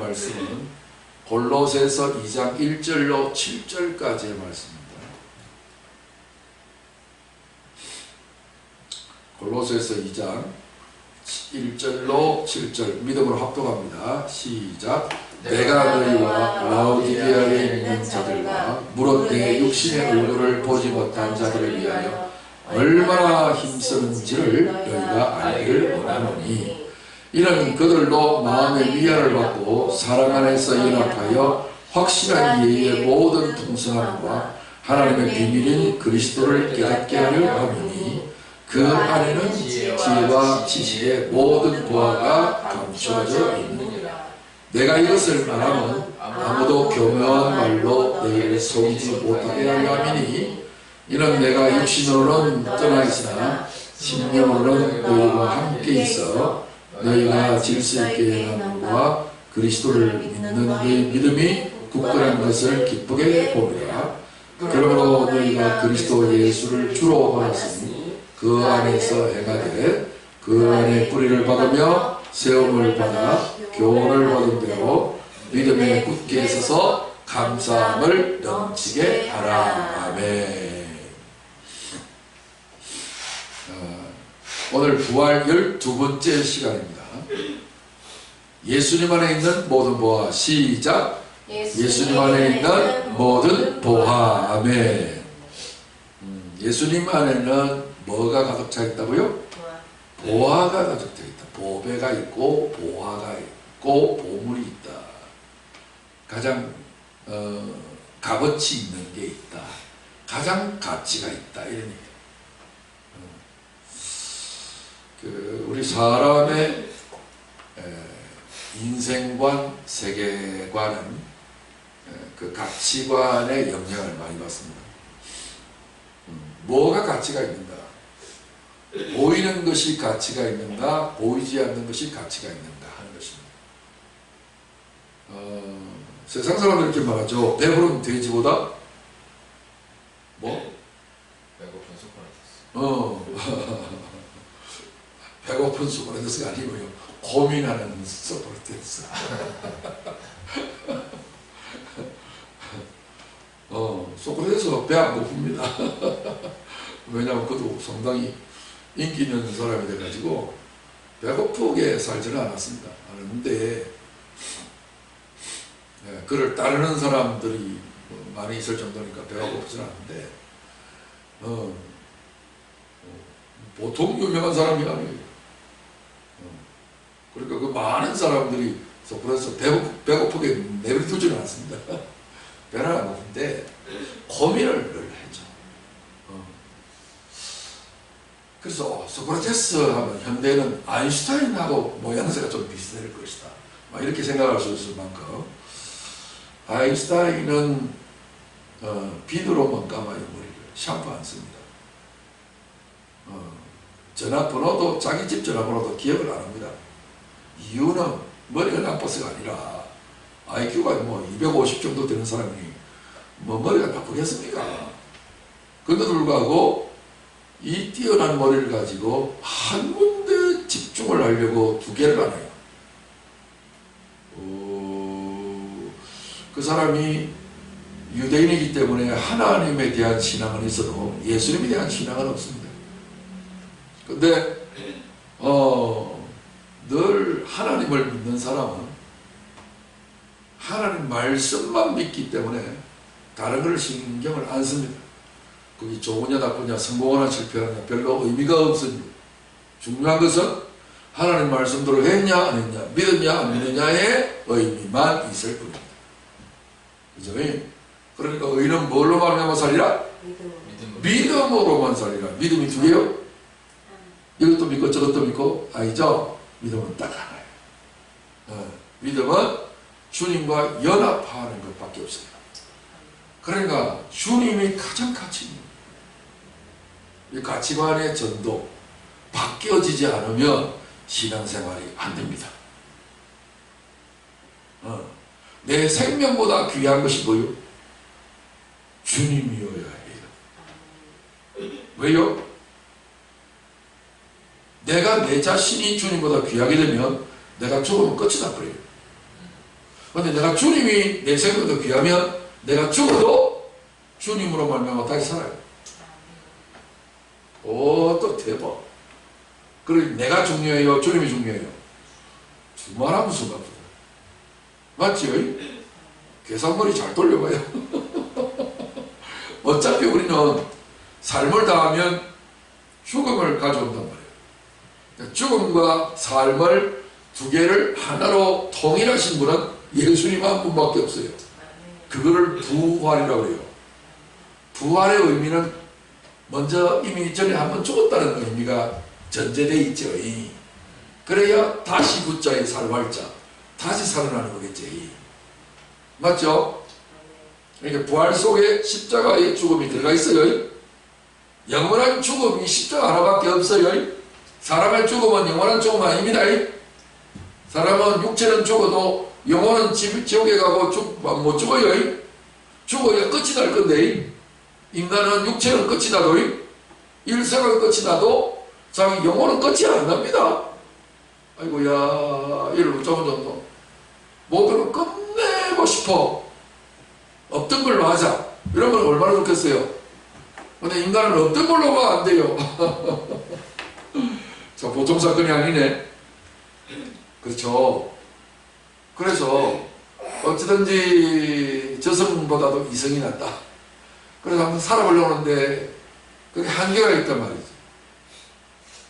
말씀은 골로새서 2장 1절로 7절까지의 말씀입니다. 골로새서 2장 1절로 7절 믿음으로 합독합니다. 시작. 내가 너희와 라오디게아에 있는 자들과 무릇 내 육신의 얼굴을 보지 못한 자들을 위하여 얼마나 힘쓰는지를 너희가 알기를 원하노니 이는 그들도 마음의 위안을 받고 사랑 안에서 연합하여 확실한 예의의 모든 통성함과 하나님의 비밀인 그리스도를 깨닫게 하려 함이니 그 안에는 지혜와 지식의 모든 보화가 감추어져 있느니라. 내가 이것을 말하면 아무도 교묘한 말로 너희를 속이지 못하게 하려 함이니 이는 내가 육신으로는 떠나 있으나 심령으로는 너희와 함께 있어 너희가 질서 있게 행함과 그리스도를 믿는 너희 믿음이 굳건한 것을 기쁘게 보리라. 그러므로 너희가 그리스도 예수를 주로 받았으니 그 안에서 행하되 그 안에 뿌리를 받으며 세움을 받아 교훈을 받은 대로 믿음에 굳게 서서 감사함을 넘치게 하라. 아멘. 오늘 부활 12번째 시간입니다. 예수님 안에 있는 모든 보화. 시작. 예수님 안에 있는 모든 보화. 아멘. 예수님 안에는 뭐가 가득 차 있다고요? 보화가 가득 차 있다. 보배가 있고 보화가 있고 보물이 있다. 가장 값어치 있는 게 있다. 가장 가치가 있다. 이런 얘기예요. 우리 사람의 인생관, 세계관은 그 가치관의 영향을 많이 받습니다. 뭐가 가치가 있는가? 보이는 것이 가치가 있는가? 보이지 않는 것이 가치가 있는가 하는 것입니다. 세상 사람들 이렇게 말하죠. 배부른 돼지보다 뭐? 배고픈 소크라테스. 배고픈 소크라테스가 아니고요. 고민하는 소크라테스. 소크라테스가 배 안 고픕니다. 왜냐하면 그도 상당히 인기 있는 사람이 돼가지고 배고프게 살지는 않았습니다. 않았는데 그를 따르는 사람들이 많이 있을 정도니까 배가 고프지는 않은데 보통 유명한 사람이 아니에요. 그러니까 그 많은 사람들이 소크라테스 배고프게 내버려두지는 않습니다. 배는 안 고픈데 고민을 늘 했죠. 그래서 소크라테스 하면 현대는 아인슈타인하고 모양새가 좀 비슷할 것이다. 막 이렇게 생각할 수 있을 만큼 아인슈타인은 비누로만 감아요. 머리를 샴푸 안 씁니다. 전화번호도 자기 집 전화번호도 기억을 안 합니다. 이유는 머리가 나빠서가 아니라 IQ가 뭐 250 정도 되는 사람이 뭐 머리가 나쁘겠습니까? 그런데도 불구하고 이 뛰어난 머리를 가지고 한 군데 집중을 하려고 두 개를 안 해요. 그 사람이 유대인이기 때문에 하나님에 대한 신앙은 있어도 예수님에 대한 신앙은 없습니다. 근데 늘 하나님을 믿는 사람은 하나님 말씀만 믿기 때문에 다른 걸 신경을 안 씁니다. 그게 좋으냐 나쁘냐 성공하냐 실패하냐 별로 의미가 없습니다. 중요한 것은 하나님 말씀대로 했냐 안 했냐 믿었냐 안 믿느냐의 의미만 있을 뿐입니다. 그죠? 그러니까 의인은 뭘로 말미암아 살리라? 믿음으로만 살리라. 믿음이 두 개요? 이것도 믿고 저것도 믿고 아니죠? 믿음은 딱 하나예요. 믿음은 주님과 연합하는 것밖에 없습니다. 그러니까 주님이 가장 가치 있는 이 가치관의 전도 바뀌어지지 않으면 신앙생활이 안 됩니다. 내 생명보다 귀한 것이 뭐요? 주님이어야 해요. 왜요? 내가 내 자신이 주님보다 귀하게 되면 내가 죽으면 끝이 나버려요. 근데 내가 주님이 내 생명도 귀하면 내가 죽어도 주님으로 말미암아 다시 살아요. 오, 또 대박. 그리고 내가 중요해요? 주님이 중요해요? 두말하면 순간보다. 맞지요? 계산머리 잘 돌려봐요. 어차피 우리는 삶을 다하면 죽음을 가져온단 말이에요. 죽음과 삶을 두 개를 하나로 통일하신 분은 예수님 한 분밖에 없어요. 그거를 부활이라고 해요. 부활의 의미는 먼저 이미 전에 한번 죽었다는 의미가 전제되어 있죠. 그래야 다시 구자에 살활자, 다시 살아나는 거겠지. 맞죠? 그러니까 부활 속에 십자가의 죽음이 들어가 있어요. 영원한 죽음이 십자가 하나밖에 없어요. 사람의 죽음은 영원한 죽음 아닙니다. 사람은 육체는 죽어도 영혼은 지옥에 가고 못 죽어요. 죽어야 끝이 날 건데, 인간은 육체는 끝이 나도, 일생은 끝이 나도 자기 영혼은 끝이 안 납니다. 아이고야, 이를 어쩌면 좋노. 모두를 끝내고 싶어. 없던 걸로 하자. 이러면 얼마나 좋겠어요. 근데 인간은 없던 걸로가 안 돼요. 자, 보통 사건이 아니네. 그렇죠. 그래서 어찌든지 저승보다도 이성이 낫다. 그래서 한번 살아보려고 하는데 그게 한계가 있단 말이지.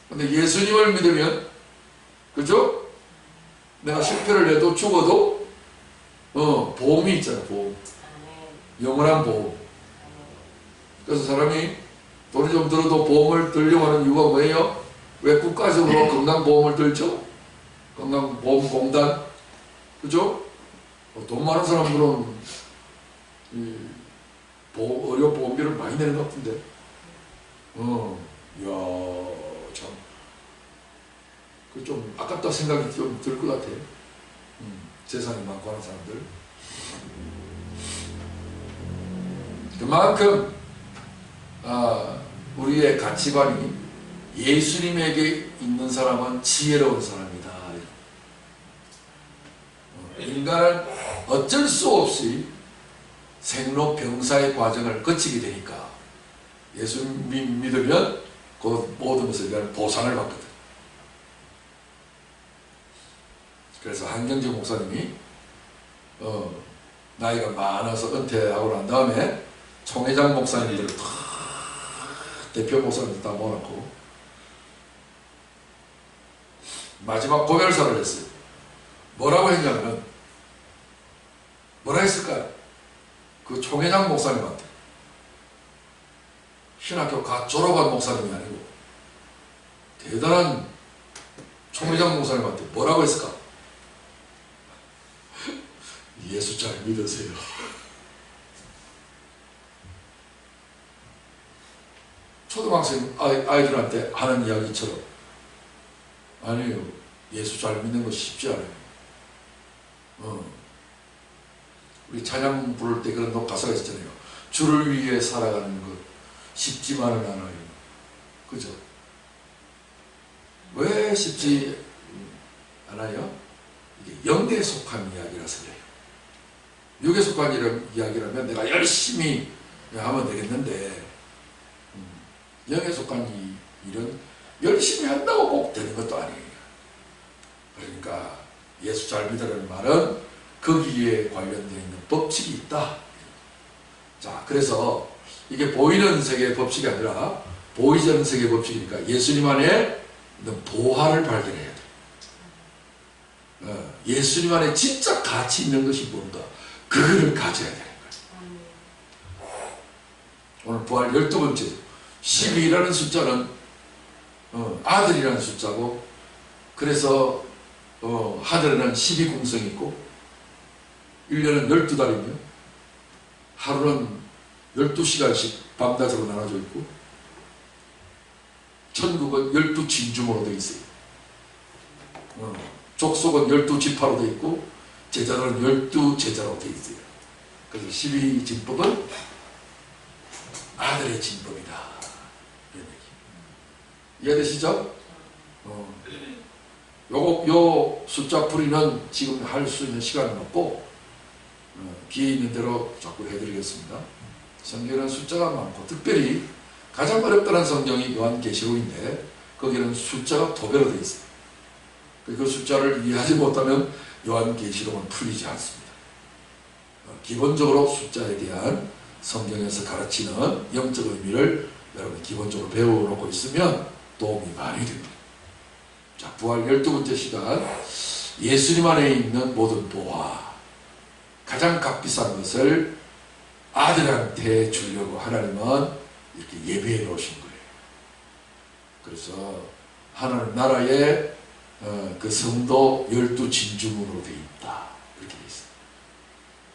근데 예수님을 믿으면, 그죠? 내가 실패를 해도 죽어도 보험이 있잖아. 보험. 영원한 보험. 그래서 사람이 돈이 좀 들어도 보험을 들려고 하는 이유가 뭐예요? 왜 국가적으로 건강보험을 들죠? 건강보험공단. 그죠? 돈 많은 사람들은 의료보험비를 많이 내는 것 같은데. 이야, 참. 그 좀 아깝다 생각이 좀 들 것 같아요. 재산이 많고 하는 사람들. 그만큼 우리의 가치관이 예수님에게 있는 사람은 지혜로운 사람이다. 인간은 어쩔 수 없이 생로병사의 과정을 거치게 되니까 예수님 믿으면 그 모든 것에 대한 보상을 받거든. 그래서 한경재 목사님이 나이가 많아서 은퇴하고 난 다음에 총회장 목사님들을 다 대표 목사님들 다 모아놓고 마지막 고별사를 했어요. 뭐라고 했냐면, 뭐라 했을까요? 그 총회장 목사님한테, 신학교 갓 졸업한 목사님이 아니고 대단한 총회장 목사님한테 뭐라고 했을까? 예수 잘 믿으세요. 초등학생 아이들한테 하는 이야기처럼, 아니에요. 예수 잘 믿는 거 쉽지 않아요. 우리 찬양 부를 때 그런 가사가 있잖아요. 주를 위해 살아가는 것 쉽지만은 않아요. 그죠? 왜 쉽지 않아요? 이게 영에 속한 이야기라서 그래요. 육에 속한 이야기라면 내가 열심히 하면 되겠는데, 영에 속한 일은 열심히 한다고 꼭 되는 것도 아니에요. 그러니까 예수 잘 믿으라는 말은 거기에 관련되어 있는 법칙이 있다. 자, 그래서 이게 보이는 세계의 법칙이 아니라 보이지 않는 세계의 법칙이니까 예수님 안에 있는 보화를 발견해야 돼. 예수님 안에 진짜 가치 있는 것이 뭔가, 그거를 가져야 되는 거예요. 오늘 부활 12번째 12라는 숫자는 아들이라는 숫자고, 그래서 하늘에는 12궁성이 있고 1년은 12달이며 하루는 12시간씩 밤낮으로 나눠져 있고, 천국은 12진주모로 되어 있어요. 족속은 12지파로 되어 있고 제자들은 12제자로 되어 있어요. 그래서 12진법은 아들의 진법이다. 이런 얘기. 이해되시죠? 요 숫자 풀이는 지금 할 수 있는 시간은 없고, 기회 있는 대로 자꾸 해드리겠습니다. 성경에는 숫자가 많고 특별히 가장 어렵다는 성경이 요한계시록인데 거기는 숫자가 도배로 되어 있어요. 그 숫자를 이해하지 못하면 요한계시록은 풀리지 않습니다. 기본적으로 숫자에 대한 성경에서 가르치는 영적 의미를 여러분 기본적으로 배워놓고 있으면 도움이 많이 됩니다. 자, 부활 12번째 시간, 예수님 안에 있는 모든 보화, 가장 값비싼 것을 아들한테 주려고 하나님은 이렇게 예배해 놓으신 거예요. 그래서 하나님 나라의 그 성도 12진주문으로 되어 있다, 이렇게 되어 있어요.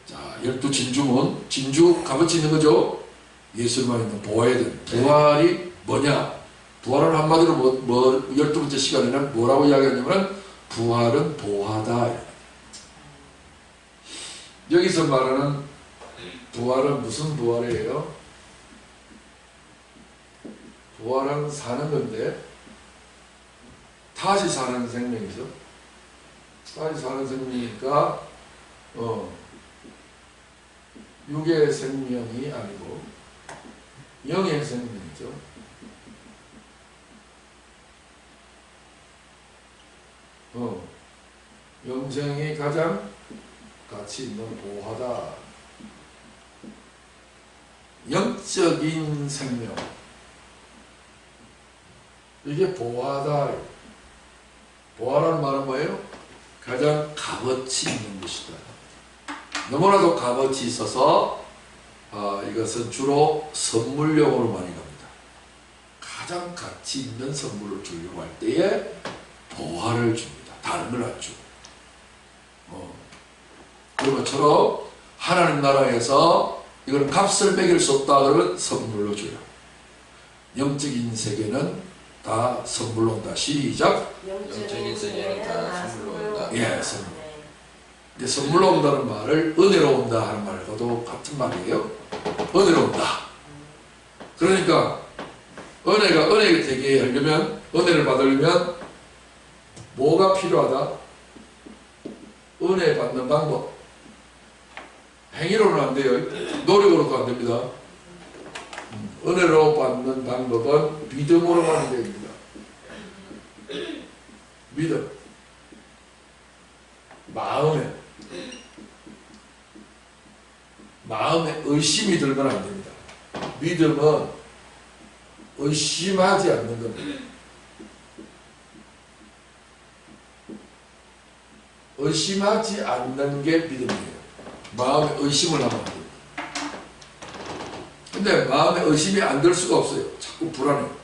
자, 12진주문, 진주 값어치 있는 거죠. 예수님 안에 있는 보화에 대한 부활이 뭐냐? 부활은 한마디로 12번째 시간에는 뭐라고 이야기하냐면 부활은 보화다. 여기서 말하는 부활은 무슨 부활이에요? 부활은 사는 건데 다시 사는 생명이죠. 다시 사는 생명이니까 육의 생명이 아니고 영의 생명이죠. 영생이 가장 가치 있는 보화다. 영적인 생명, 이게 보화다. 보화라는 말은 뭐예요? 가장 값어치 있는 것이다. 너무나도 값어치 있어서 이것은 주로 선물용으로 많이 갑니다. 가장 가치 있는 선물을 주려고 할 때에 보화를 줍니다. 다른 걸 안 주고. 그런 것처럼 하나님 나라에서 이건 값을 매길 수 없다 그러면 선물로 줘요. 영적인 세계는 다 선물로 온다. 시작. 영적인 세계는 다 선물로 온다. 예, 선물. 근데 선물로 온다는 말을 은혜로 온다 하는 말과도 같은 말이에요. 은혜로 온다. 그러니까 은혜가 되게 하려면, 은혜를 받으려면 뭐가 필요하다? 은혜 받는 방법. 행위로는 안 돼요. 노력으로도 안 됩니다. 은혜로 받는 방법은 믿음으로만 됩니다. 믿음. 마음에 의심이 들면 안 됩니다. 믿음은 의심하지 않는 겁니다. 의심하지 않는 게 믿음이에요. 마음에 의심을 하면 안 됩니다. 근데 마음에 의심이 안 들 수가 없어요. 자꾸 불안해요.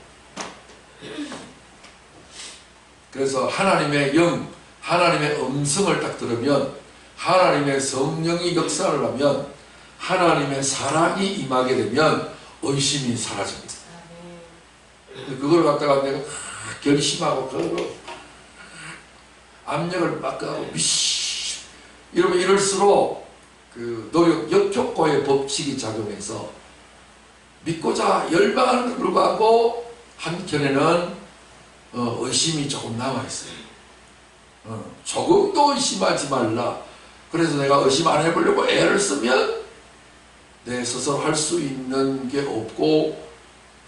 그래서 하나님의 영, 하나님의 음성을 딱 들으면, 하나님의 성령이 역사를 하면, 하나님의 사랑이 임하게 되면 의심이 사라집니다. 그걸 갖다가 내가 결심하고 그거 압력을 막 하고 이러면 이럴수록 그 노력 역효과의 법칙이 작용해서 믿고자 열망하는 데 불구하고 한켠에는 의심이 조금 남아있어요. 조금도 의심하지 말라. 그래서 내가 의심 안 해보려고 애를 쓰면 내 스스로 할 수 있는 게 없고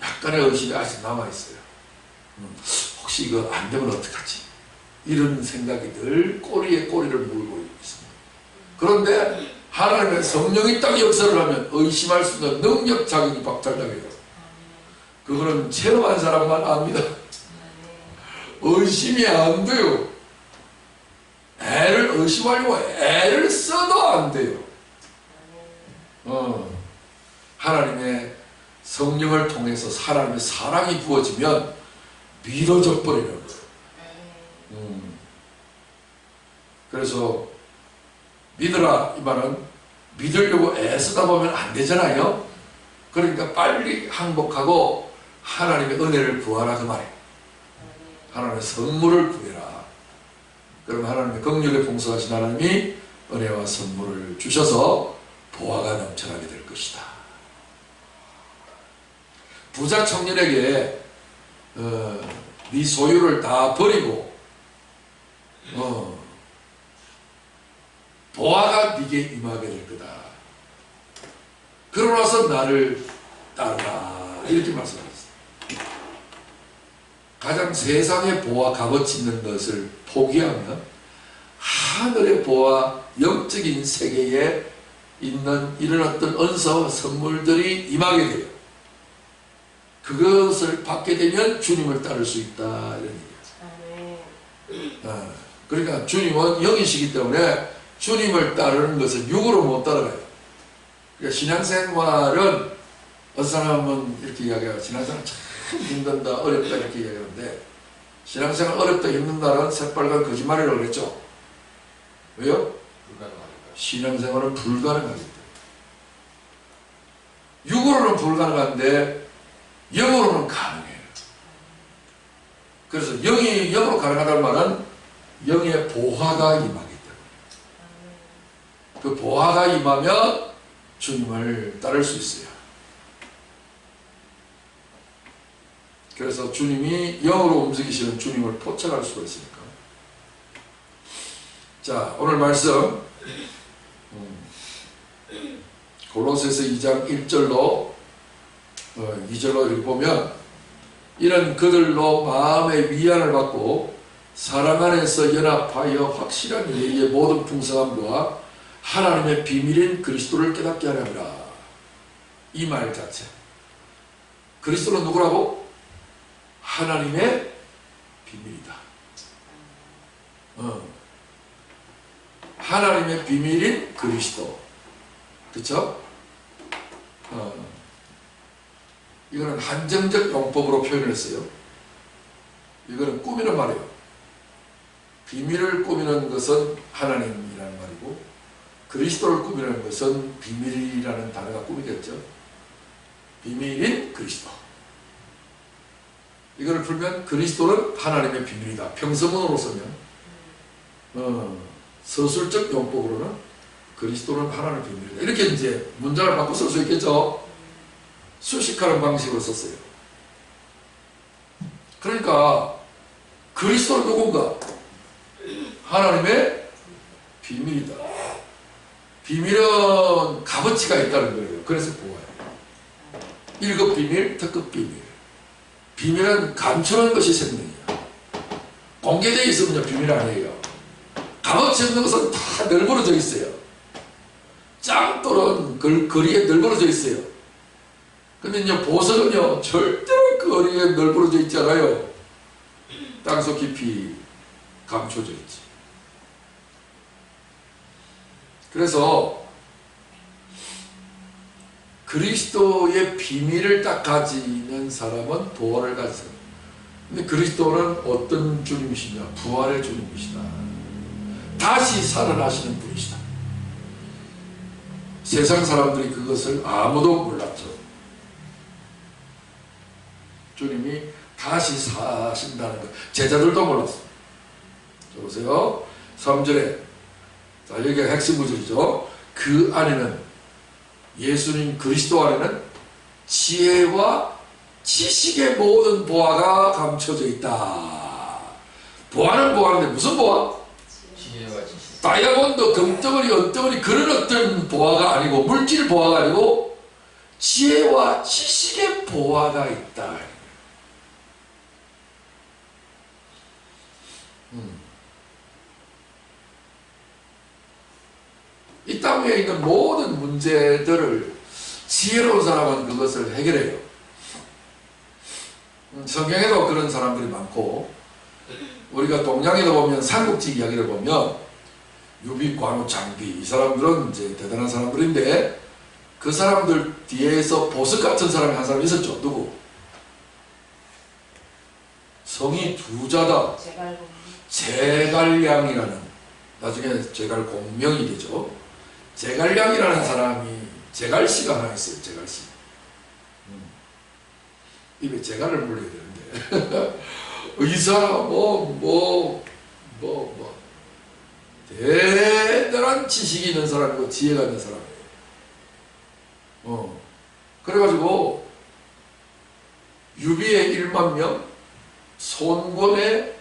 약간의 의심이 아직 남아있어요. 혹시 이거 안 되면 어떡하지? 이런 생각이 늘 꼬리에 꼬리를 물고 있습니다. 그런데 하나님의 성령이 딱 역사를 하면 의심할 수 있는 능력 자격이 박탈당해요. 그거는 체험한 사람만 압니다. 의심이 안 돼요. 애를 의심하려고 애를 써도 안 돼요. 하나님의 성령을 통해서 하나님의 사랑이 부어지면 믿어져 버리는 거예요. 그래서 믿으라 이 말은 믿으려고 애쓰다 보면 안 되잖아요. 그러니까 빨리 항복하고 하나님의 은혜를 구하라 그 말이에요. 하나님의 선물을 구해라. 그럼 하나님의 긍휼에 풍성하신 하나님이 은혜와 선물을 주셔서 보화가 넘쳐나게 될 것이다. 부자 청년에게 네 소유를 다 버리고 보아가 네게 임하게 될 거다. 그러고 나서 나를 따르라 이렇게 말씀하셨어요. 가장 세상의 보아 값어치 있는 것을 포기하면 하늘의 보아 영적인 세계에 있는 이런 어떤 은사와 선물들이 임하게 돼요. 그것을 받게 되면 주님을 따를 수 있다 이런 얘기예요. 그러니까 주님은 영이시기 때문에 주님을 따르는 것을 육으로 못 따라가요. 그러니까 신앙생활은 어떤 사람은 이렇게 이야기해요. 신앙생활 참 힘든다 어렵다 이렇게 이야기하는데 신앙생활 어렵다 힘든다는 새빨간 거짓말이라고 그랬죠. 왜요? 불가능하니까. 신앙생활은 불가능하기 때문에. 육으로는 불가능한데 영으로는 가능해요. 그래서 영이 영으로 가능하다는 말은 영의 보화가 임하기 때문에. 그 보화가 임하면 주님을 따를 수 있어요. 그래서 주님이 영으로 움직이시는 주님을 포착할 수가 있으니까. 자, 오늘 말씀 골로새서 2장 1절로 2절로 이렇게 보면 이런 그들로 마음의 위안을 받고 사랑 안에서 연합하여 확실한 예의의 모든 풍성함과 하나님의 비밀인 그리스도를 깨닫게 하려니라. 이 말 자체. 그리스도는 누구라고? 하나님의 비밀이다. 하나님의 비밀인 그리스도. 그쵸? 이거는 한정적 용법으로 표현을 했어요. 이거는 꾸미는 말이에요. 비밀을 꾸미는 것은 하나님이라는 말이고 그리스도를 꾸미는 것은 비밀이라는 단어가 꾸미겠죠. 비밀인 그리스도. 이걸 풀면 그리스도는 하나님의 비밀이다. 평서문으로 쓰면 서술적 용법으로는 그리스도는 하나님의 비밀이다. 이렇게 이제 문장을 바꿔 쓸 수 있겠죠. 수식하는 방식으로 썼어요. 그러니까 그리스도는 누군가? 하나님의 비밀이다. 비밀은 값어치가 있다는 거예요. 그래서 보아요. 1급 비밀, 특급 비밀. 비밀은 감추는 것이 생명이야. 공개되어 있으면 비밀 아니에요. 값어치 없는 것은 다 널브러져 있어요. 짱돌은 거리에 널브러져 있어요. 근데 이제 보석은요, 절대로 거리에 널브러져 있지 않아요. 땅속 깊이 감춰져 있지. 그래서 그리스도의 비밀을 딱 가지는 사람은 보화를 가진 사람. 근데 그리스도는 어떤 주님이시냐? 부활의 주님이시다. 다시 살아나시는 분이시다. 세상 사람들이 그것을 아무도 몰랐죠. 주님이 다시 사신다는 것. 제자들도 몰랐어요. 자, 보세요. 3절에. 자, 여기가 핵심 구절이죠. 그 안에는, 예수님 그리스도 안에는 지혜와 지식의 모든 보화가 감춰져 있다. 보화는 보화인데 무슨 보화? 지혜와 지식. 다이아몬드, 금덩어리, 은덩어리 그런 어떤 보화가 아니고 물질 보화가 아니고 지혜와 지식의 보화가 있다. 이 땅 위에 있는 모든 문제들을 지혜로운 사람은 그것을 해결해요. 성경에도 그런 사람들이 많고 우리가 동양에도 보면 삼국지 이야기를 보면 유비, 관우, 장비 이 사람들은 이제 대단한 사람들인데 그 사람들 뒤에서 보석 같은 사람이 한 사람 있었죠. 누구? 성이 두 자다. 제갈량이라는, 나중에 제갈공명이 되죠. 제갈량이라는 사람이, 제갈씨가 하나 있어요. 제갈씨. 입에 제갈을 물려야 되는데 의사 대단한 지식이 있는 사람이고 지혜가 있는 사람이에요. 그래가지고 유비의 1만 명, 손권의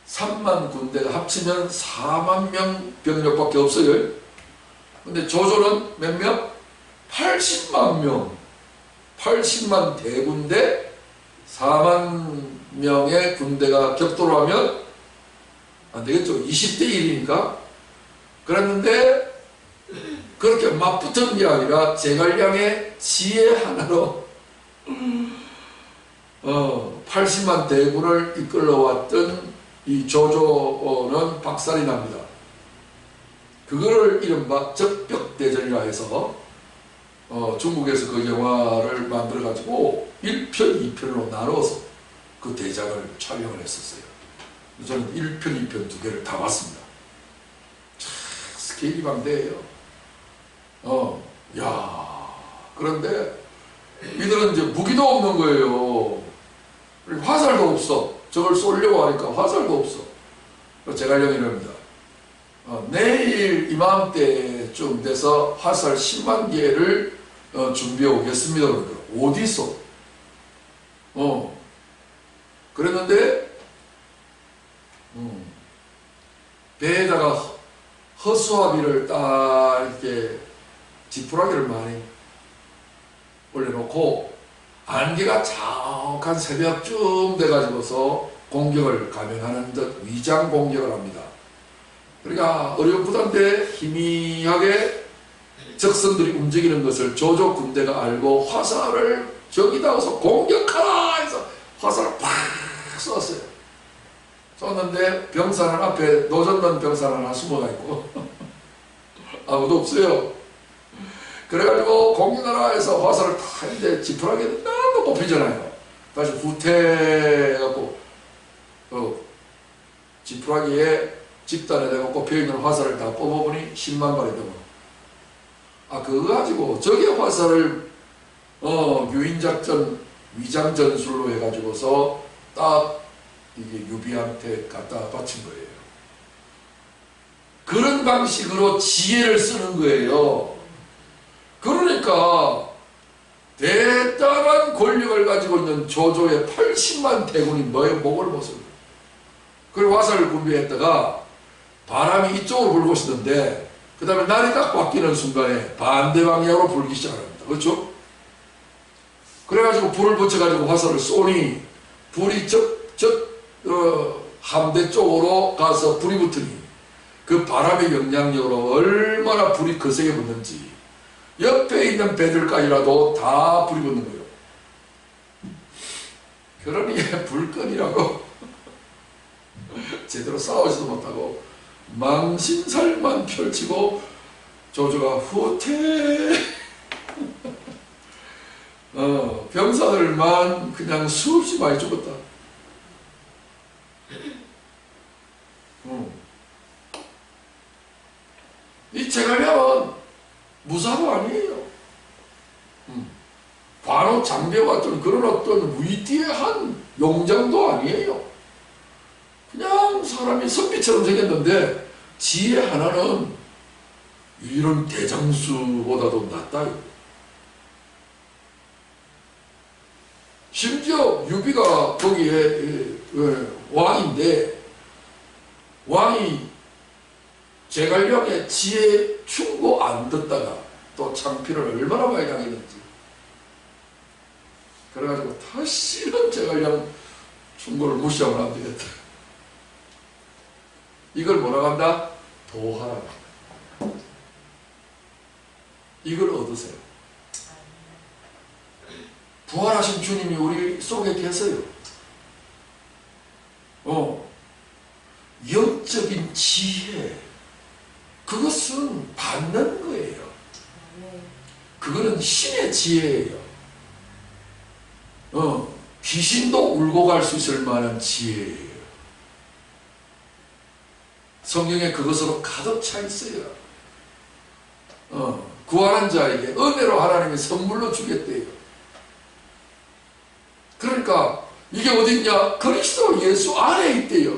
3만 군대가 합치면 4만 명 병력밖에 없어요. 근데 조조는 몇 명? 80만 명. 80만 대군대 4만 명의 군대가 격돌을 하면 안 되겠죠. 20대 1이니까. 그랬는데 그렇게 맞붙은 게 아니라 제갈량의 지혜 하나로 80만 대군을 이끌어왔던 이 조조는 박살이 납니다. 그거를 이른바 적벽대전이라 해서 중국에서 그 영화를 만들어 가지고 1편, 2편으로 나눠서 그 대작을 촬영을 했었어요. 저는 1편, 2편 두 개를 다 봤습니다. 참 스케일이 방대해요. 그런데 이들은 이제 무기도 없는 거예요. 화살도 없어. 저걸 쏘려고 하니까 화살도 없어. 제갈량이 이럽니다. 내일 이맘때쯤 돼서 화살 10만 개를 준비해 오겠습니다. 어디서? 그랬는데 배에다가 허수아비를 딱 이렇게 지푸라기를 많이 올려놓고 안개가 자욱한 새벽쯤 돼가지고서 공격을 감행하는 듯 위장 공격을 합니다. 그러니까 어려운부단데 희미하게 적선들이 움직이는 것을 조조 군대가 알고 화살을 저기다 와서 공격하라 해서 화살을 팍 쏘았어요. 쏘았는데 병사는 앞에 노젓는 병사 하나 숨어가 있고 아무도 없어요. 그래가지고 공격하라 해서 화살을 탁 했는데 지푸라기는 너무 꼽히잖아요. 다시 후퇴해갖고 지푸라기에 집단에 대고 꼽혀있는 화살을 다 뽑아보니 10만 발이 되고 그거 가지고 적의 화살을 유인작전 위장전술로 해가지고서 딱 이게 유비한테 갖다 바친 거예요. 그런 방식으로 지혜를 쓰는 거예요. 그러니까 대단한 권력을 가지고 있는 조조의 80만 대군이 너의 목을 벗은 거예요. 그리고 화살을 준비했다가 바람이 이쪽으로 불고 있었는데 그 다음에 날이 딱 바뀌는 순간에 반대 방향으로 불기 시작합니다. 그렇죠? 그래가지고 불을 붙여가지고 화살을 쏘니 불이 함대 쪽으로 가서 불이 붙으니 그 바람의 영향력으로 얼마나 불이 거세게 붙는지 옆에 있는 배들까지라도 다 불이 붙는 거예요. 그러니 불끈이라고 제대로 싸우지도 못하고 망신살만 펼치고 조조가 후퇴 병사들만 그냥 수없이 많이 죽었다. 이 제갈량은 무사도 아니에요. 관우 장배 같은 그런 어떤 위대한 용장도 아니에요. 그냥 사람이 선비처럼 생겼는데 지혜 하나는 이런 대장수보다도 낫다. 심지어 유비가 거기에 왕인데 왕이 제갈량의 지혜 충고 안 듣다가 또 창피를 얼마나 많이 당했는지 그래가지고 다시는 제갈량 충고를 무시하면 안 되겠다. 이걸 뭐라고 한다? 도하라. 이걸 얻으세요. 부활하신 주님이 우리 속에 계세요. 영적인 지혜, 그것은 받는 거예요. 그거는 신의 지혜예요. 귀신도 울고 갈 수 있을 만한 지혜예요. 성경에 그것으로 가득 차 있어요. 구하는 자에게 은혜로 하나님이 선물로 주겠대요. 그러니까 이게 어디 있냐? 그리스도 예수 안에 있대요.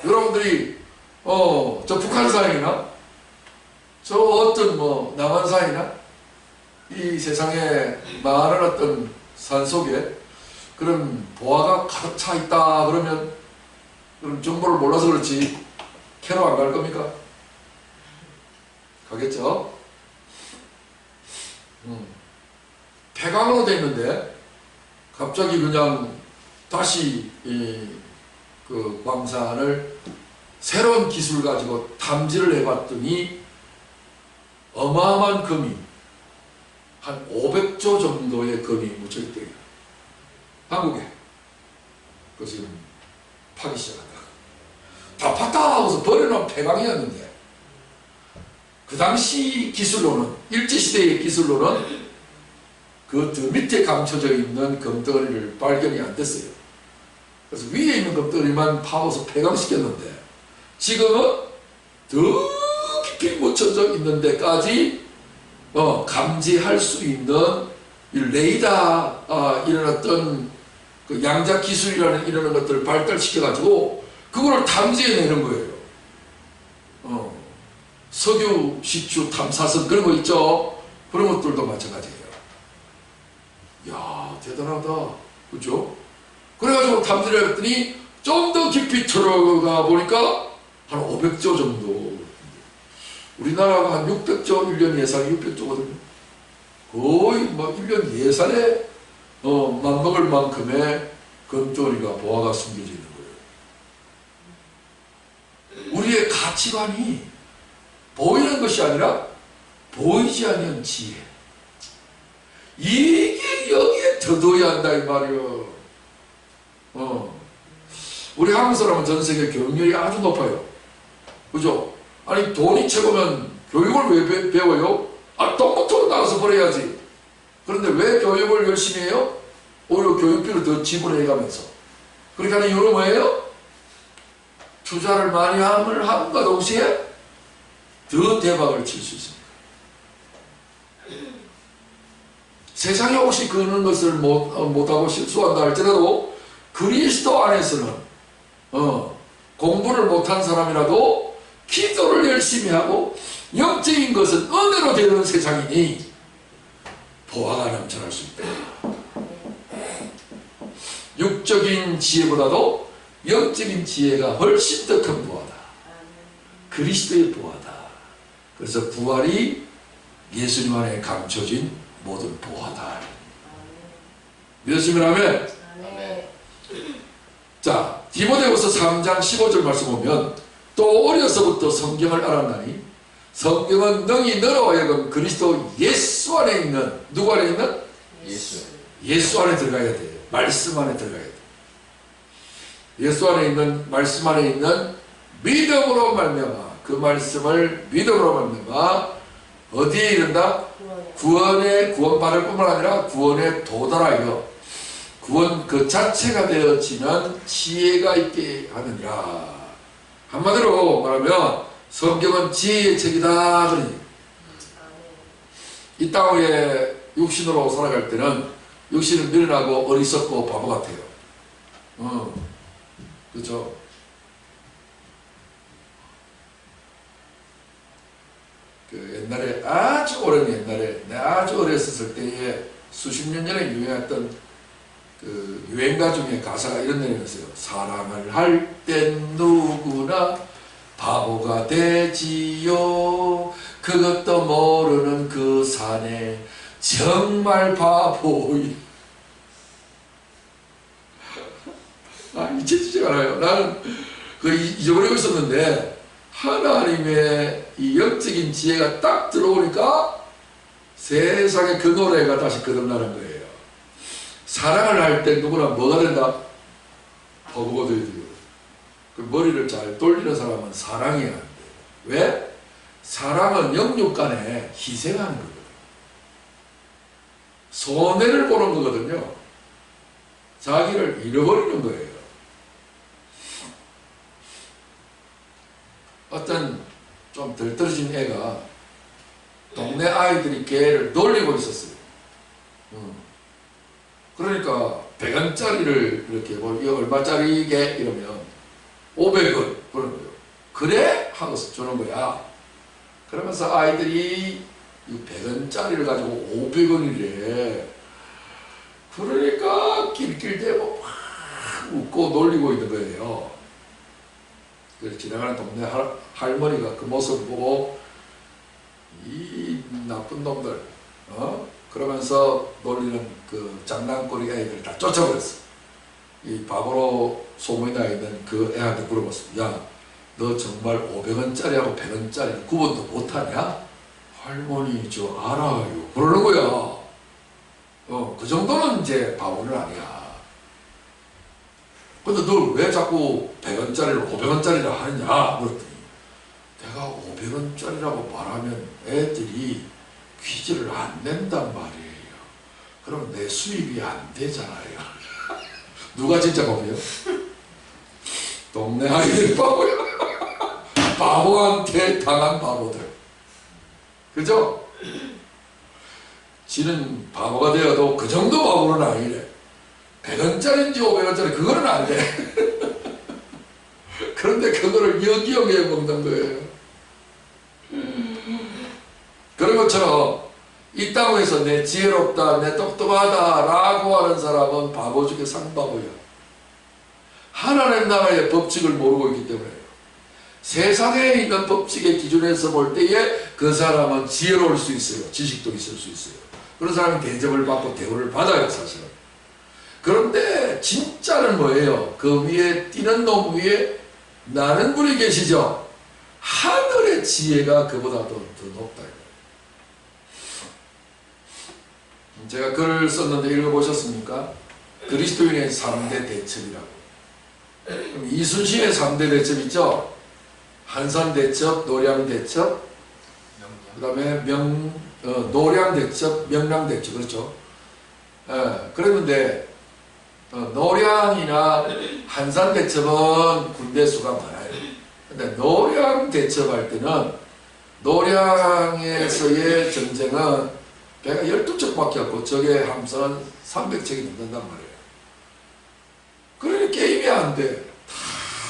여러분들이 저 북한산이나 저 어떤 남한산이나 이 세상에 많은 어떤 산 속에 그런 보화가 가득 차 있다 그러면 그럼 정보를 몰라서 그렇지 캐러 안 갈 겁니까? 가겠죠? 폐광으로 돼 있는데 갑자기 그냥 다시 그 광산을 새로운 기술 가지고 탐지를 해봤더니 어마어마한 금이 한 500조 정도의 금이 묻혀있대요. 한국에. 그 지금 파기 시작한다. 다 팠다 하고서 버려놓은 폐광이었는데 그 당시 기술로는 일제시대의 기술로는 그 더 밑에 감춰져 있는 금덩어리를 발견이 안 됐어요. 그래서 위에 있는 금덩어리만 파고서 폐광시켰는데 지금은 더 깊이 묻혀져 있는 데까지 감지할 수 있는 이 레이더 이런 어떤 그 양자 기술이라는 이런 것들을 발달시켜가지고 그거를 탐지해내는 거예요. 석유, 식주, 탐사선 그런 거 있죠? 그런 것들도 마찬가지예요. 이야, 대단하다. 그죠? 그래가지고 탐지를 했더니 좀 더 깊이 들어가 보니까 한 500조 정도. 우리나라가 한 600조, 1년 예산이 600조거든요. 거의 뭐 1년 예산에 맞먹을 만큼의 금덩어리가 보화가 숨겨져 있는 거예요. 우리의 가치관이 보이는 것이 아니라 보이지 않는 지혜. 이게 여기에 더둬야 한다 이 말이에요. 우리 한국 사람은 전 세계 교육열이 아주 높아요. 그죠? 아니 돈이 최고면 교육을 왜 배워요? 돈부터 나가서 벌어야지. 그런데 왜 교육을 열심히 해요? 오히려 교육비를 더 지불해가면서. 그렇게 하는 이유는 뭐예요? 투자를 많이 함과 동시에 더 대박을 칠 수 있습니다. 세상에 혹시 그런 것을 못하고 실수한다 할지라도 그리스도 안에서는 공부를 못한 사람이라도 기도를 열심히 하고 영적인 것은 은혜로 되는 세상이니 보화가 넘쳐날 수 있다. 육적인 지혜보다도 영적인 지혜가 훨씬 더 큰 보화다. 그리스도의 보화다. 그래서 부활이 예수님 안에 감춰진 모든 보화다. 믿으시면 하면 자, 디모데후서 3장 15절 말씀 보면 또 어려서부터 성경을 알았나니 성경은 능히 너로 하여금 그리스도 예수 안에 있는 누구 안에 있는? 예수 안에 들어가야 돼요. 말씀 안에 들어가야 돼요. 예수 안에 있는 말씀 안에 있는 믿음으로 말미암아 그 말씀을 믿음으로 말미암아 어디에 이른다? 구원받을 뿐만 아니라 구원에 도달하여 구원 그 자체가 되어지는 지혜가 있게 하느니라. 한마디로 말하면 성경은 지혜의 책이다. 그러니 이 땅에 육신으로 살아갈 때는 육신은 미련하고 어리석고 바보 같아요. 그렇죠? 그 옛날에 아주 오랜 옛날에 내가 아주 어렸을 때에 수십 년 전에 유행했던 그 유행가 중에 가사가 이런 내용이었어요. 사랑을 할 땐 누구나 바보가 되지요. 그것도 모르는 그 사내 정말 바보이. 잊혀지지가 않아요. 나는 그 잊어버리고 있었는데 하나님의 이 영적인 지혜가 딱 들어오니까 세상에 그 노래가 다시 거듭나는 거예요. 사랑을 할 때 누구나 뭐가 된다? 바보가 돼야 돼요. 그 머리를 잘 돌리는 사람은 사랑해야 한대요. 왜? 사랑은 영육간에 희생하는 거거든요. 손해를 보는 거거든요. 자기를 잃어버리는 거예요. 어떤 좀 덜 떨어진 애가 동네 아이들이 걔를 놀리고 있었어요. 그러니까 100원짜리를 이렇게 뭐 이거 얼마짜리 게 이러면 500원 그러는 거예요. 그래? 하고서 주는 거야. 그러면서 아이들이 이 100원짜리를 가지고 500원이래. 그러니까 낄낄대고 막 웃고 놀리고 있는 거예요. 그래서 지나가는 동네 할머니가 그 모습을 보고 이 나쁜 놈들 그러면서 놀리는 그 장난꾸러기 애들 다 쫓아버렸어. 이 바보로 소문이 나 있는 그 애한테 물어봤어. 야, 너 정말 500원짜리하고 100원짜리 구분도 못하냐? 할머니 저 알아요. 그러는 거야. 그 정도는 이제 바보는 아니야. 근데 너 왜 자꾸 100원짜리를 500원짜리라 하느냐? 그랬더니 내가 500원짜리라고 말하면 애들이 퀴즈를 안 낸단 말이에요. 그럼 내 수입이 안 되잖아요. 누가 진짜 바보예요? 동네 아이들 바보야. 바보한테 당한 바보들. 그죠? 지는 바보가 되어도 그 정도 바보는 아니래. 100원짜리인지 500원짜리 그거는 안 돼. 그런데 그거를 여기여기에 먹는 거예요. 그런 것처럼 이 땅에서 내 지혜롭다, 내 똑똑하다 라고 하는 사람은 바보 중에 상바보야. 하나님 나라의 법칙을 모르고 있기 때문에 세상에 있는 법칙의 기준에서 볼 때에 그 사람은 지혜로울 수 있어요. 지식도 있을 수 있어요. 그런 사람은 대접을 받고 대우를 받아요, 사실은. 그런데 진짜는 뭐예요? 그 위에 뛰는 놈 위에 나는 분이 계시죠? 하늘의 지혜가 그보다 더 높다. 제가 글을 썼는데 읽어보셨습니까? 그리스도인의 3대 대첩이라고. 이순신의 3대 대첩 있죠? 한산 대첩, 노량 대첩, 그 다음에 노량 대첩, 명량 대첩, 그렇죠? 그랬는데 노량이나 한산 대첩은 군대 수가 많아요. 근데 노량 대첩할 때는 노량에서의 전쟁은 배가 12척밖에 없고 적의 함선은 300척이 넘는단 말이에요. 그러니 게임이 안 돼.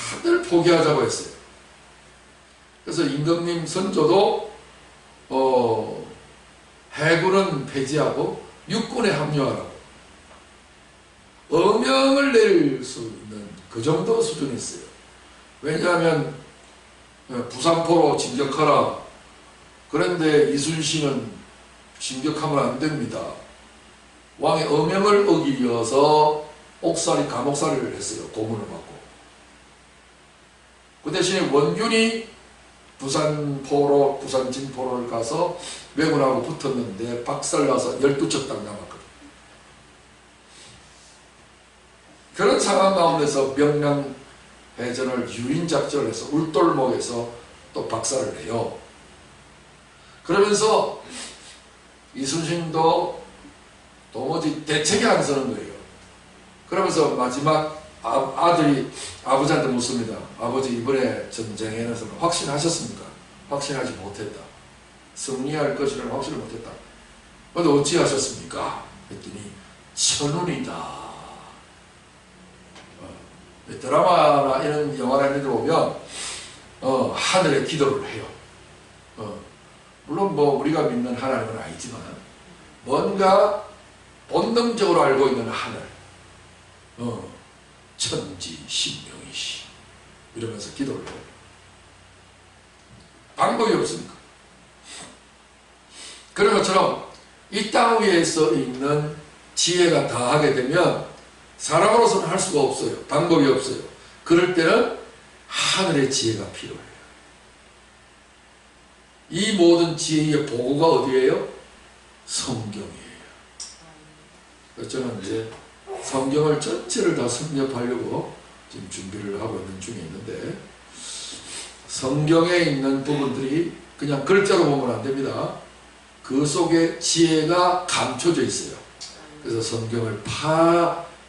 다들 포기하자고 했어요. 그래서 임금님 선조도 해군은 폐지하고 육군에 합류하라고 어명을 내릴 수 있는 그 정도 수준이었어요. 왜냐하면 부산포로 진격하라. 그런데 이순신은 진격하면 안 됩니다. 왕의 어명을 어기려서 옥살이 감옥살이를 했어요. 고문을 받고. 그 대신에 원균이 부산 진포로를 가서 왜군하고 붙었는데 박살나서 12척 딱 남았거든요. 그런 상황 가운데서 명량해전을 유인작전을 해서 울돌목에서 또 박살을 내요. 그러면서 이순신도 도무지 대책이 안 서는 거예요. 그러면서 마지막 아들이 아버지한테 묻습니다. 아버지 이번에 전쟁에는 확신하셨습니까? 확신하지 못했다. 승리할 것이라는 확신을 못했다. 그런데 어찌 하셨습니까? 했더니 천운이다. 드라마나 이런 영화나 이런 데 보면 하늘에 기도를 해요. 물론 뭐 우리가 믿는 하나님은 아니지만 뭔가 본능적으로 알고 있는 하늘, 천지 신명이시 이러면서 기도를 해요. 방법이 없으니까. 그런 것처럼 이 땅 위에서 있는 지혜가 다하게 되면 사람으로서는 할 수가 없어요. 방법이 없어요. 그럴 때는 하늘의 지혜가 필요해요. 이 모든 지혜의 보고가 어디예요? 성경이에요. 그래서 저는 이제 성경을 전체를 다 섭렵하려고 지금 준비를 하고 있는 중에 있는데, 성경에 있는 부분들이 그냥 글자로 보면 안 됩니다. 그 속에 지혜가 감춰져 있어요. 그래서 성경을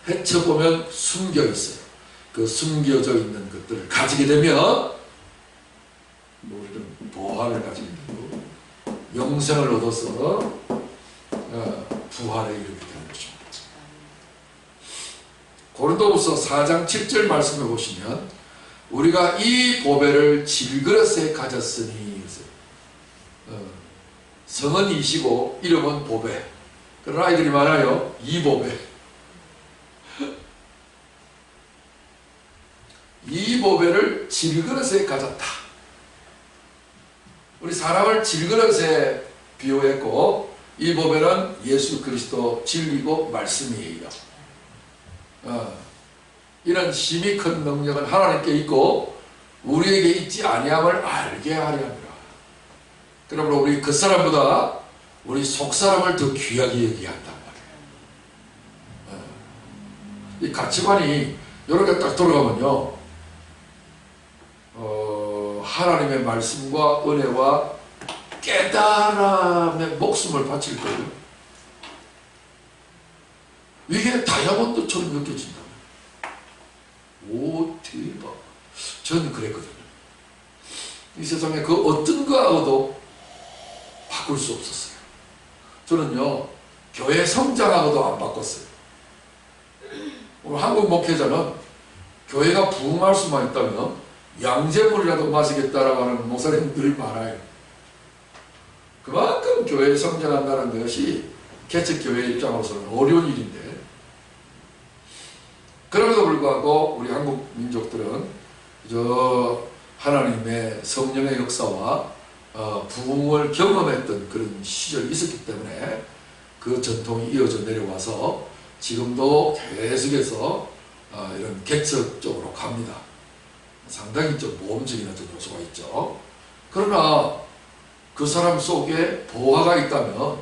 헤쳐보면 숨겨 있어요. 그 숨겨져 있는 것들을 가지게 되면 우리는 보화를 가지게 되고 영생을 얻어서 부활에 이르게 되는 거죠. 고린도후서 4장 7절 말씀해 보시면 우리가 이 보배를 질그릇에 가졌으니, 성은 이시고 이름은 보배. 그런 아이들이 많아요. 이 보배. 이 보배를 질그릇에 가졌다. 우리 사람을 질그릇에 비유했고, 이 보배는 예수 그리스도 진리고 말씀이에요. 이런 힘이 큰 능력은 하나님께 있고 우리에게 있지 아니함을 알게 하려 합니다. 그러므로 우리 겉사람보다 우리 속사람을 더 귀하게 여기야 한단 말이에요. 이 가치관이 이렇게 딱 돌아가면요, 하나님의 말씀과 은혜와 깨달음에 목숨을 바칠 거예요. 이게 다이아몬드처럼 느껴진다. 오, 대박. 저는 그랬거든요. 이 세상에 그 어떤 거하고도 바꿀 수 없었어요. 저는요, 교회 성장하고도 안 바꿨어요. 오늘 한국 목회자는 교회가 부흥할 수만 있다면 양재물이라도 마시겠다라고 하는 목사님들이 많아요. 그만큼 교회에 성장한다는 것이 개척교회 입장으로서는 어려운 일인데, 그럼에도 불구하고 우리 한국 민족들은 저 하나님의 성령의 역사와 부흥을 경험했던 그런 시절이 있었기 때문에 그 전통이 이어져 내려와서 지금도 계속해서 이런 개척 쪽으로 갑니다. 상당히 좀 모험적인 어떤 요소가 있죠. 그러나 그 사람 속에 보화가 있다면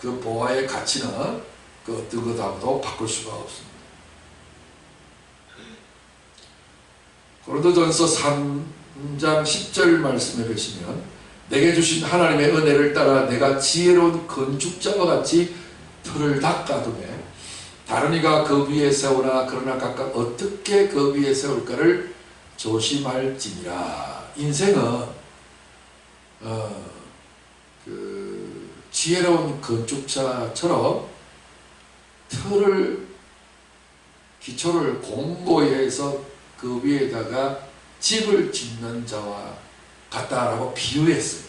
그 보화의 가치는 그 어떤 것하고도 바꿀 수가 없습니다. 고린도전서 3장 10절 말씀에 보시면, 내게 주신 하나님의 은혜를 따라 내가 지혜로운 건축자와 같이 틀을 닦아두매 다른 이가 그 위에 세우나 그러나 각각 어떻게 그 위에 세울까를 조심할지니라. 인생은 그 지혜로운 건축자처럼 틀을, 기초를 공고히 해서 그 위에다가 집을 짓는 자와 같다라고 비유했어요.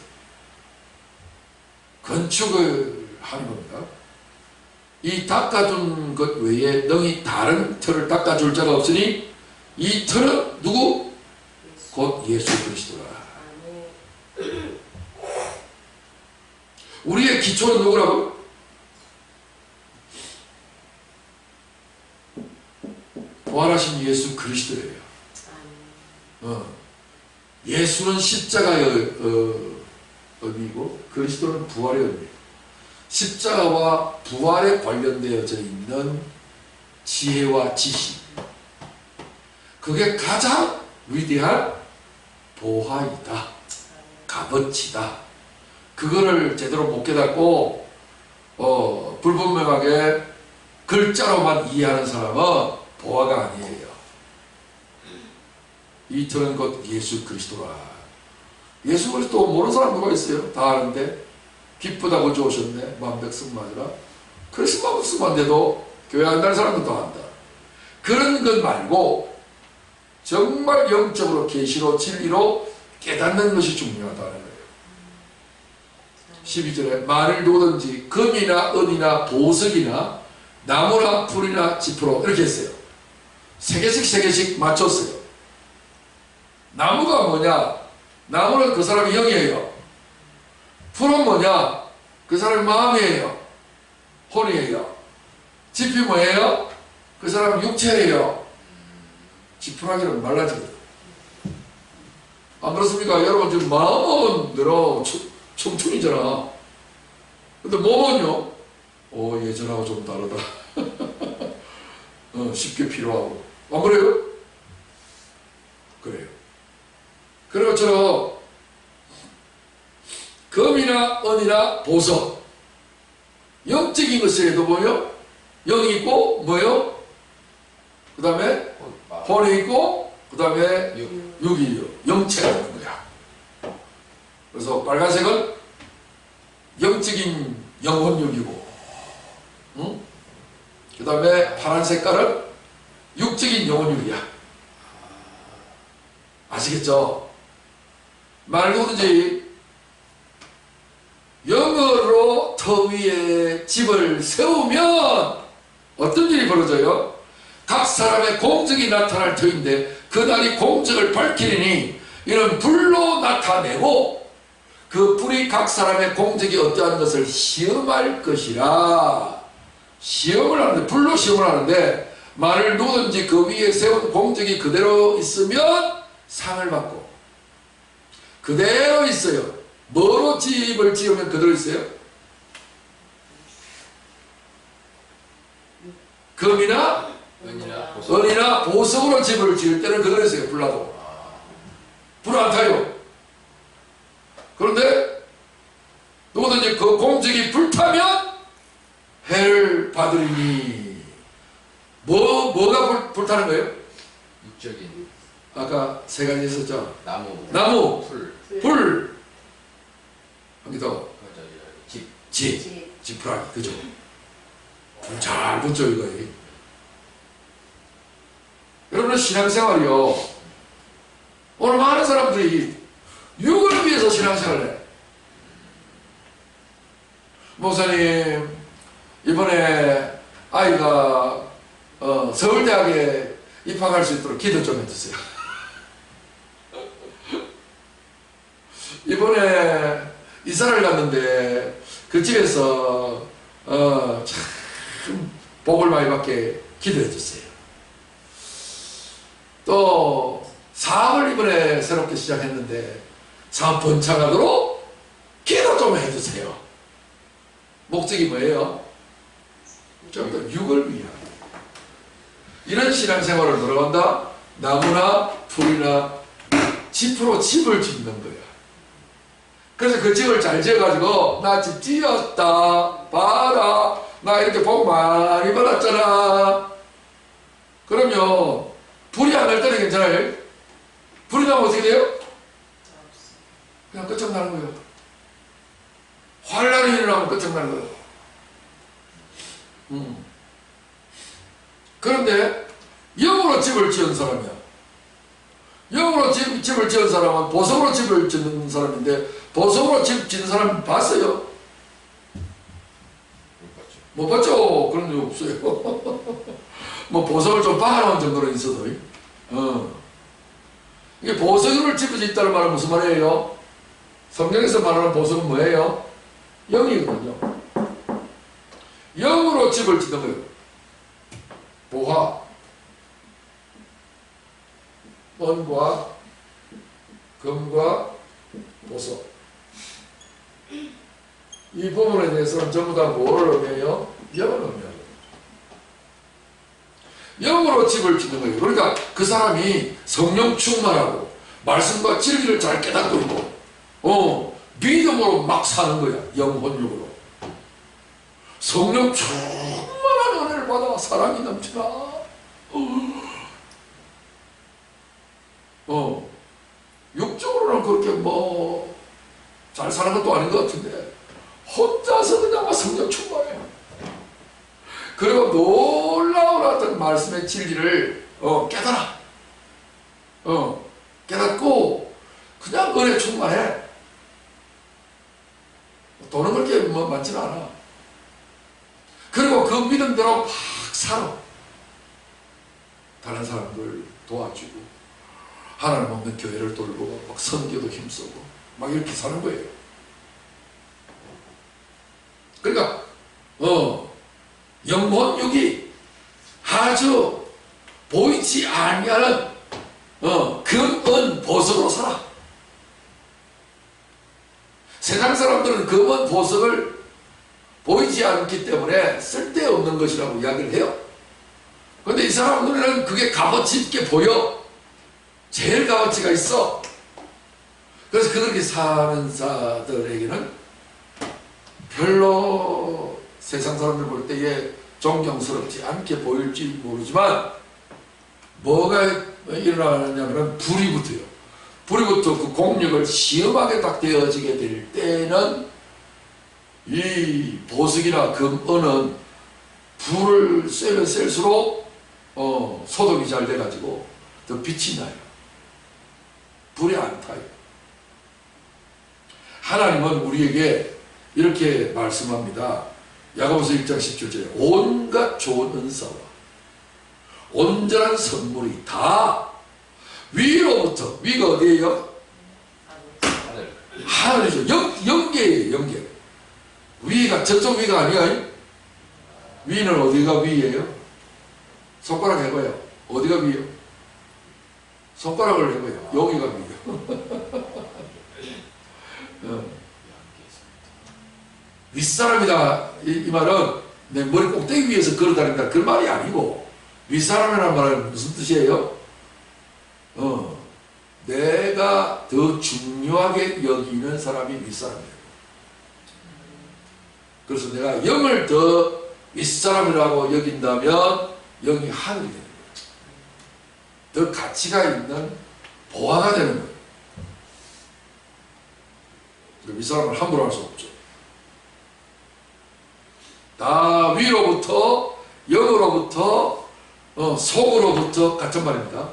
건축을 하는 겁니다. 이 닦아준 것 외에 능히 다른 틀을 닦아줄 자가 없으니 이 틀은 누구? 곧 예수 그리스도라. 우리의 기초는 누구라고? 부활하신 예수 그리스도예요. 예수는 십자가의 의미고 그리스도는 부활의 의미예요. 십자가와 부활에 관련되어져 있는 지혜와 지식, 그게 가장 위대한 보화이다, 값어치다. 그거를 제대로 못 깨닫고 불분명하게 글자로만 이해하는 사람은 보화가 아니에요. 이 틀은 곧 예수 그리스도라. 예수 그리스도 모르는 사람 누가 있어요? 다 아는데 기쁘다고 좋으셨네 만백성만이라. 그래서 말씀한데도 교회 안 다니는 사람도 다 안다. 그런 것 말고 정말 영적으로 계시로 진리로 깨닫는 것이 중요하다는 거예요. 12절에 만일 누구든지 금이나 은이나 보석이나 나무나 풀이나 지프로 이렇게 했어요. 세 개씩 맞췄어요. 나무가 뭐냐? 나무는 그 사람의 영이에요. 풀은 뭐냐? 그 사람의 마음이에요. 혼이에요. 지피 뭐예요? 그 사람의 육체예요. 지푸라기는 말라지거든. 안 그렇습니까? 여러분 지금 마음은 늘어 청춘이잖아. 근데 몸은요? 예전하고 좀 다르다. 쉽게 필요하고. 안 그래요? 그래요. 그런 것처럼 금이나 은이나 보석, 영적인 것에도 뭐요? 영이 있고 뭐요? 그 다음에 혼이 있고 그 다음에 육이요. 영체가 있는 거야. 그래서 빨간색은 영적인 영혼육이고, 그 다음에 파란 색깔은 육적인 영혼육이야. 아시겠죠? 만일 누구든지 영으로 터 위에 집을 세우면 어떤 일이 벌어져요? 각 사람의 공적이 나타날 터인데 그날이 공적을 밝히리니 이는 불로 나타내고 그 불이 각 사람의 공적이 어떠한 것을 시험할 것이라. 시험을 하는데, 불로 시험을 하는데, 만일 누구든지 그 위에 세운 공적이 그대로 있으면 상을 받고, 그대로 있어요. 뭐로 집을 지으면 그대로 있어요? 금이나 은이나 보석으로 집을 지을 때는 그대로 있어요. 불나도. 불 안 타요. 그런데 누구든지 그 공적이 불타면 해를 받으리니. 뭐가 불타는 거예요? 육적인 아까 세 가지 있었죠. 나무, 불. 한 개 더. 지푸라기. 그죠? 불 잘 붙죠, 이거. 여러분은 신앙생활이요. 오늘 많은 사람들이 육을 위해서 신앙생활을 해. 목사님, 이번에 아이가 서울대학에 입학할 수 있도록 기도 좀 해주세요. 이번에 이사를 갔는데 그 집에서 참 복을 많이 받게 기도해 주세요. 또 사업을 이번에 새롭게 시작했는데 사업 번창하도록 기도 좀 해주세요. 목적이 뭐예요? 좀 더 육을 위한. 이런 신앙생활을 들어간다. 나무나 풀이나 짚으로 집을 짓는 거야. 그래서 그 집을 잘 지어가지고 나 집 지었다 봐라 나 이렇게 복 많이 받았잖아. 그러면 불이 안 날 때는 괜찮아요? 불이 나면 어떻게 돼요? 그냥 끝장나는 거예요. 환란이 일어나면 끝장나는 거예요. 그런데 영으로 집을 지은 사람이야. 영으로 집을 지은 사람은 보석으로 집을 짓는 사람인데, 보석으로 집 짓는 사람 봤어요? 못 봤죠. 그런 적 없어요. 뭐 보석을 좀 박아놓은 정도로 있어도. 이게 보석으로 집을 짓다는 말은 무슨 말이에요? 성경에서 말하는 보석은 뭐예요? 영이거든요. 영으로 집을 짓는 거예요. 보화, 은과 금과 보석. 이 부분에 대해서는 전부 다 뭐를 의미해요? 영을 의미해요. 영으로 집을 짓는 거예요. 그러니까 그 사람이 성령 충만하고 말씀과 진리를 잘 깨닫고 있고 믿음으로 막 사는 거야. 영혼육으로. 성령 충만한 은혜를 받아 사랑이 넘치나. 육적으로는 그렇게 뭐 잘 사는 것도 아닌 것 같은데 혼자서 그냥 막 성령 충만해. 그리고 놀라운 어떤 말씀의 진리를 깨달아. 깨닫고 그냥 은혜 충만해. 도는 걸 뭐 많지는 않아. 그리고 그 믿음대로 막 살아. 다른 사람들 도와주고 하나님 없는 교회를 돌보고 막 선교도 힘쓰고 막 이렇게 사는 거예요. 그러니까 영혼육이 아주 보이지 아니하는 금, 은, 보석으로 살아. 세상 사람들은 금, 은, 보석을 보이지 않기 때문에 쓸데없는 것이라고 이야기를 해요. 그런데 이 사람 눈에는 그게 값어치 있게 보여. 제일 값어치가 있어. 그래서 그렇게 사는 자들에게는 별로 세상 사람들 볼 때에 존경스럽지 않게 보일지 모르지만 뭐가 일어나냐면 불이 붙어요. 불이 붙어 그 공력을 시험하게 딱 되어지게 될 때는 이 보석이나 금, 은은 불을 쐬면 쐴수록 소독이 잘 돼가지고 더 빛이 나요. 불이 안 타요. 하나님은 우리에게 이렇게 말씀합니다. 야고보서 1장 17절에 온갖 좋은 은사와 온전한 선물이 다 위로부터, 위가 어디예요? 하늘. 하늘이죠. 영계예요, 영계. 위가 저쪽 위가 아니야. 위는 어디가 위예요? 손가락 해봐요. 어디가 위요? 손가락을 해봐요. 여기가 위요. 윗사람이다 이 말은 내 머리 꼭대기 위에서 걸어다닌다 그 말이 아니고, 윗사람이라는 말은 무슨 뜻이에요? 내가 더 중요하게 여기는 사람이 윗사람이에요. 그래서 내가 영을 더 윗사람이라고 여긴다면 영이 하늘이 되는 거예요. 더 가치가 있는 보화가 되는 거예요. 윗사람을 함부로 할 수 없죠. 다 위로부터, 영으로부터, 속으로부터 같은 말입니다.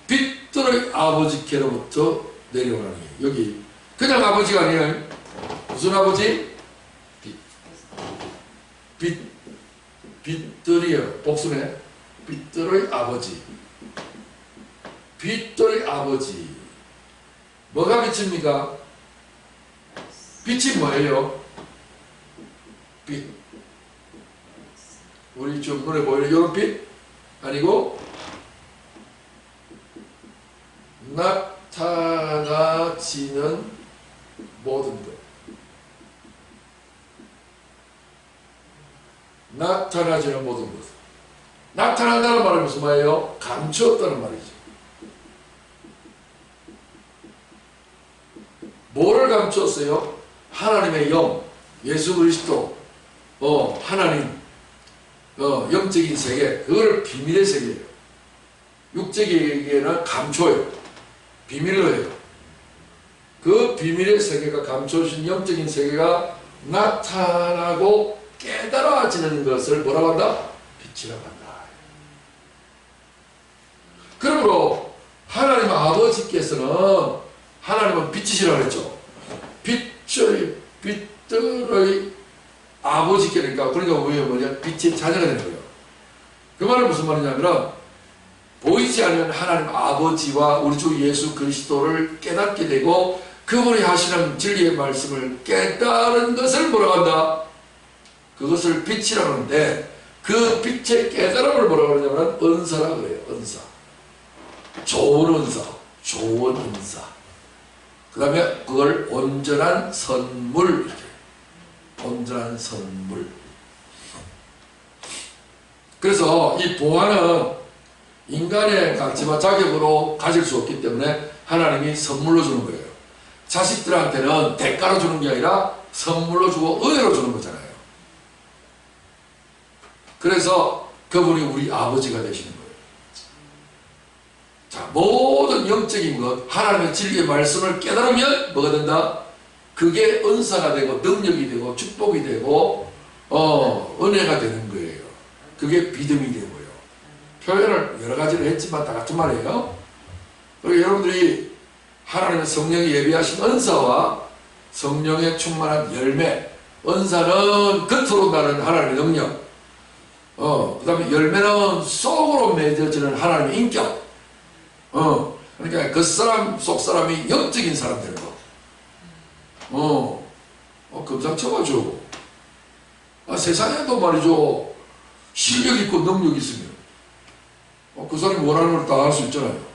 빛들의 아버지께로부터 내려오라는 게 여기 그냥 아버지가 아니에요. 무슨 아버지? 빛들이요. 복수네. 빛들의 아버지. 빛들의 아버지. 뭐가 빛입니까? 빛이 뭐예요? 빛. 우리 좀 눈에 보이는 이런 빛? 아니고 나타나지는 모든 것. 나타나지는 모든 것. 나타난다는 말은 무슨 말이에요? 감추었다는 말이죠. 뭐를 감추었어요? 하나님의 영, 예수 그리스도, 하나님, 영적인 세계, 그걸 비밀의 세계예요. 육적에게는 감춰요. 비밀로 해요. 그 비밀의 세계가 감춰진 영적인 세계가 나타나고 깨달아지는 것을 뭐라고 한다? 빛이라고 한다. 그러므로 하나님 아버지께서는, 하나님은 빛이시라고 했죠. 빛들의 아버지께니까, 그러니까 뭐냐? 빛의 자녀가 되는 거예요. 그 말은 무슨 말이냐면, 보이지 않는 하나님 아버지와 우리 주 예수 그리스도를 깨닫게 되고 그분이 하시는 진리의 말씀을 깨달은 것을 뭐라고 한다? 그것을 빛이라고 하는데, 그 빛의 깨달음을 뭐라고 하냐면 은사라고 그래요. 은사. 좋은 은사. 좋은 은사. 그 다음에 그걸 온전한 선물. 이렇게. 온전한 선물. 그래서 이 보화는 인간의 가치와 자격으로 가질 수 없기 때문에 하나님이 선물로 주는 거예요. 자식들한테는 대가로 주는 게 아니라 선물로 주고 은혜로 주는 거잖아요. 그래서 그분이 우리 아버지가 되시는 거예요. 자, 모든 영적인 것, 하나님의 진리의 말씀을 깨달으면 뭐가 된다? 그게 은사가 되고 능력이 되고 축복이 되고 은혜가 되는 거예요. 그게 믿음이 되고요. 표현을 여러 가지를 했지만 다 같은 말이에요. 그리고 여러분들이 하나님의 성령이 예비하신 은사와 성령의 충만한 열매, 은사는 겉으로 나는 하나님의 능력, 그 다음에 열매는 속으로 맺어지는 하나님의 인격, 그러니까 그 사람 속 사람이 영적인 사람 되는 거. 금상 쳐가지고 세상에도 말이죠, 실력 있고 능력 있으면 그 사람이 원하는 걸 다 할 수 있잖아요.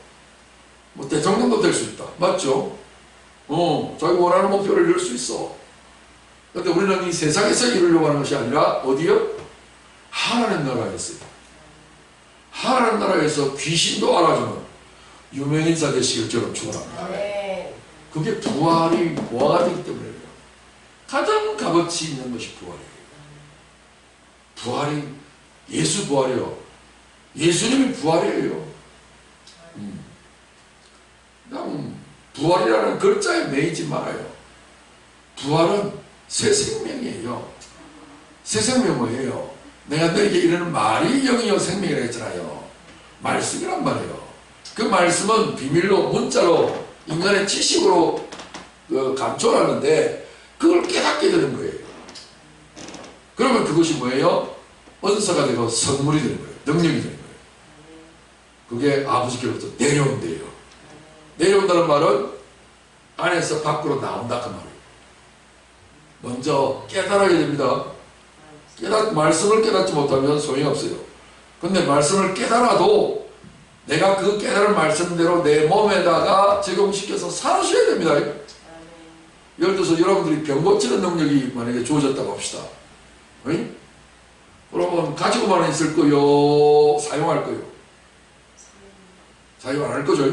뭐 대통령도 될 수 있다. 맞죠? 자기 원하는 목표를 이룰 수 있어. 근데 우리는 이 세상에서 이루려고 하는 것이 아니라 어디요? 하나님 나라에서요. 하나님 나라에서 귀신도 알아주는 유명인사 되시길 저는 축원합니다. 그게 부활이 보화가 되기 때문에요. 가장 값어치 있는 것이 부활이에요. 부활이 예수 부활이요. 예수님이 부활이에요. 그냥 부활이라는 글자에 매이지 말아요. 부활은 새 생명이에요. 새 생명 뭐예요? 내가 너에게 이르는 말이 영이요 생명이라 했잖아요. 말씀이란 말이에요. 그 말씀은 비밀로 문자로 인간의 지식으로 감춰놨는데 그걸 깨닫게 되는 거예요. 그러면 그것이 뭐예요? 은사가 되고 선물이 되는 거예요. 능력이 되는 거예요. 그게 아버지께로부터 내려온대요. 내려온다는 말은 안에서 밖으로 나온다 그 말이에요. 먼저 깨달아야 됩니다. 말씀을 깨닫지 못하면 소용이 없어요. 근데 말씀을 깨달아도 내가 그 깨달은 말씀대로 내 몸에다가 적용시켜서 사셔야 됩니다. 예를 들어서 여러분들이 병 고치는 능력이 만약에 주어졌다고 합시다. 응? 그러면 가지고만 있을 거요? 사용할 거요? 사용 안 할 거죠?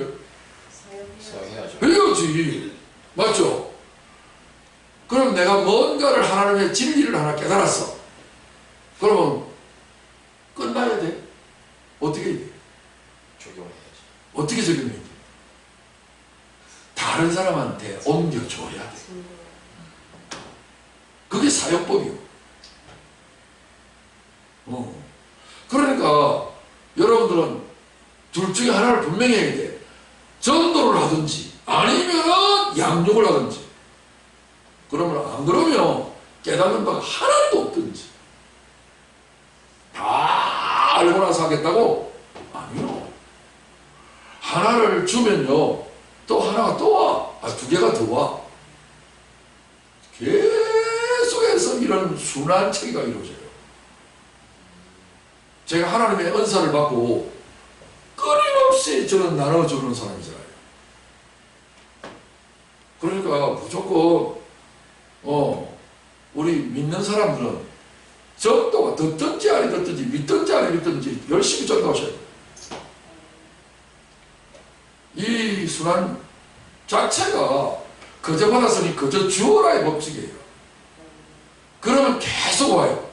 사용해야죠. 해야지. 맞죠? 그럼 내가 뭔가를 하나님의 진리를 하나 깨달았어. 그러면 끝나야 돼. 어떻게 해야 돼? 적용해야지. 어떻게 적용해야 돼? 다른 사람한테 옮겨줘야 돼. 그게 사용법이요. 그러니까 여러분들은 둘 중에 하나를 분명히 해야 돼. 전도를 하든지 아니면 양육을 하든지. 그러면 안 그러면 깨닫는 바가 하나도 없든지. 다 알고 나서 하겠다고? 아니요. 하나를 주면요 또 하나가 또 와. 두 개가 더 와. 계속해서 이런 순환체계가 이루어져요. 제가 하나님의 은사를 받고 끊임없이 저는 나눠주는 사람이잖아요. 그러니까 무조건 우리 믿는 사람들은 전도가 듣든지 아니 듣든지 믿든지 아니 믿든지 열심히 전도하셔야 돼요. 이 순환 자체가 거저 받았으니 거저 주어라의 법칙이에요. 그러면 계속 와요.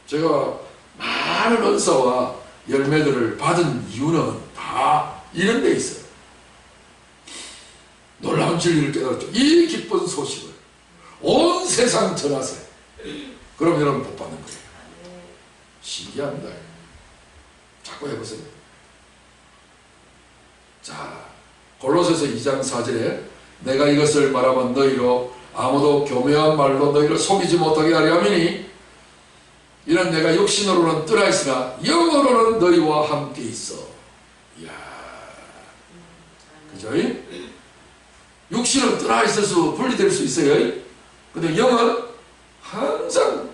제가 많은 은사와 열매들을 받은 이유는 다 이런 데 있어요. 놀라운 진리를 깨달았죠. 이 기쁜 소식을 온 세상 전하세요. 그럼 여러분 복 받는 거예요. 신기합니다. 자꾸 해보세요. 자, 골로새서 2장 4절에 내가 이것을 말하면 너희로 아무도 교묘한 말로 너희를 속이지 못하게 하려 함이니 이는 내가 육신으로는 떠나 있으나 영으로는 너희와 함께 있어. 이야, 그죠? 육신은 떠나 있어서 분리될 수 있어요. 근데 영은 항상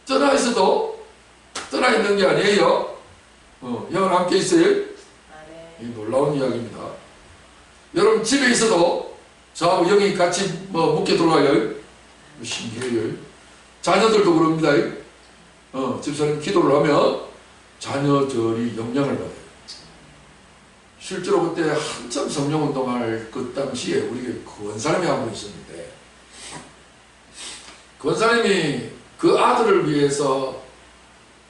떠나 있어도 떠나 있는 게 아니에요. 영은 함께 있어요. 이 놀라운 이야기입니다. 여러분 집에 있어도 저하고 영이 같이 묶여 들어가요. 신기해요. 자녀들도 그럽니다. 집사님 기도를 하면 자녀들이 영향을 받아요. 실제로 그때 한참 성령운동할 그 당시에 우리 권사님이 한 분 있었는데 권사님이 그 아들을 위해서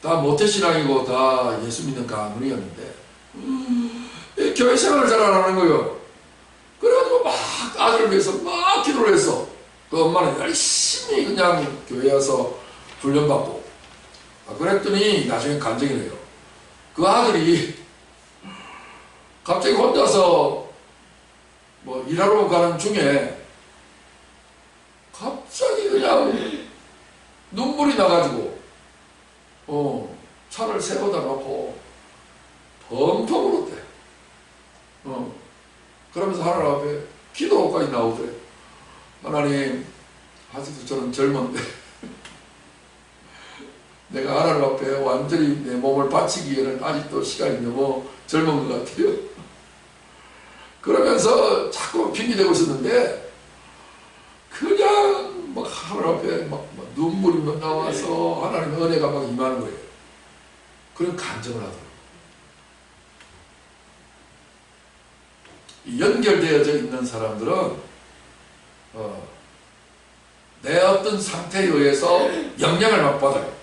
다 모태신앙이고 다 예수 믿는 가문이었는데 교회 생활을 잘 안 하는 거예요. 그래가지고 막 아들을 위해서 막 기도를 했어. 그 엄마는 열심히 그냥 교회 와서 훈련받고 그랬더니 나중에 간증이 돼요. 그 아들이 갑자기 혼자서 일하러 가는 중에 갑자기 그냥 눈물이 나가지고 차를 세워다 놓고 펑펑 울었대. 그러면서 하나님 앞에 기도까지 나오더래. 하나님, 아직도 저는 젊은데 내가 하나님 앞에 완전히 내 몸을 바치기에는 아직도 시간이 너무 젊은 것 같아요. 그러면서 자꾸 핑계대고 있었는데 그냥 막 하나님 앞에 막 눈물이 막 나와서 하나님의 은혜가 막 임하는 거예요. 그런 간증을 하더라고요. 연결되어져 있는 사람들은 내 어떤 상태에 의해서 영향을 막 받아요.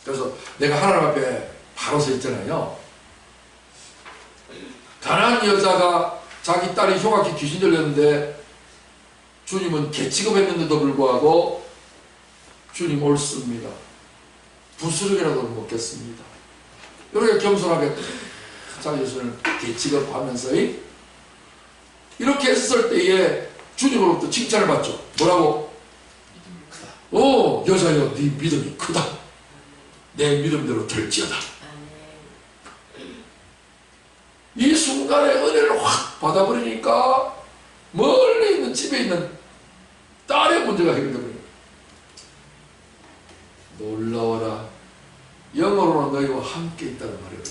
그래서 내가 하나님 앞에 바로 서 있잖아요. 가난한 여자가 자기 딸이 흉악히 귀신 들렸는데 주님은 개취급했는데도 불구하고 주님 옳습니다. 부스러기라도 먹겠습니다. 이렇게 겸손하게 자기 예수를 개취급하면서 이렇게 했을 때에 주님으로부터 칭찬을 받죠. 뭐라고? 여자여 네 믿음이 크다. 내 믿음대로 될지어다. 순간에 은혜를 확 받아버리니까 멀리 있는 집에 있는 딸의 문제가 해결되버려요. 놀라워라. 영으로는 너희와 함께 있다는 말이에요.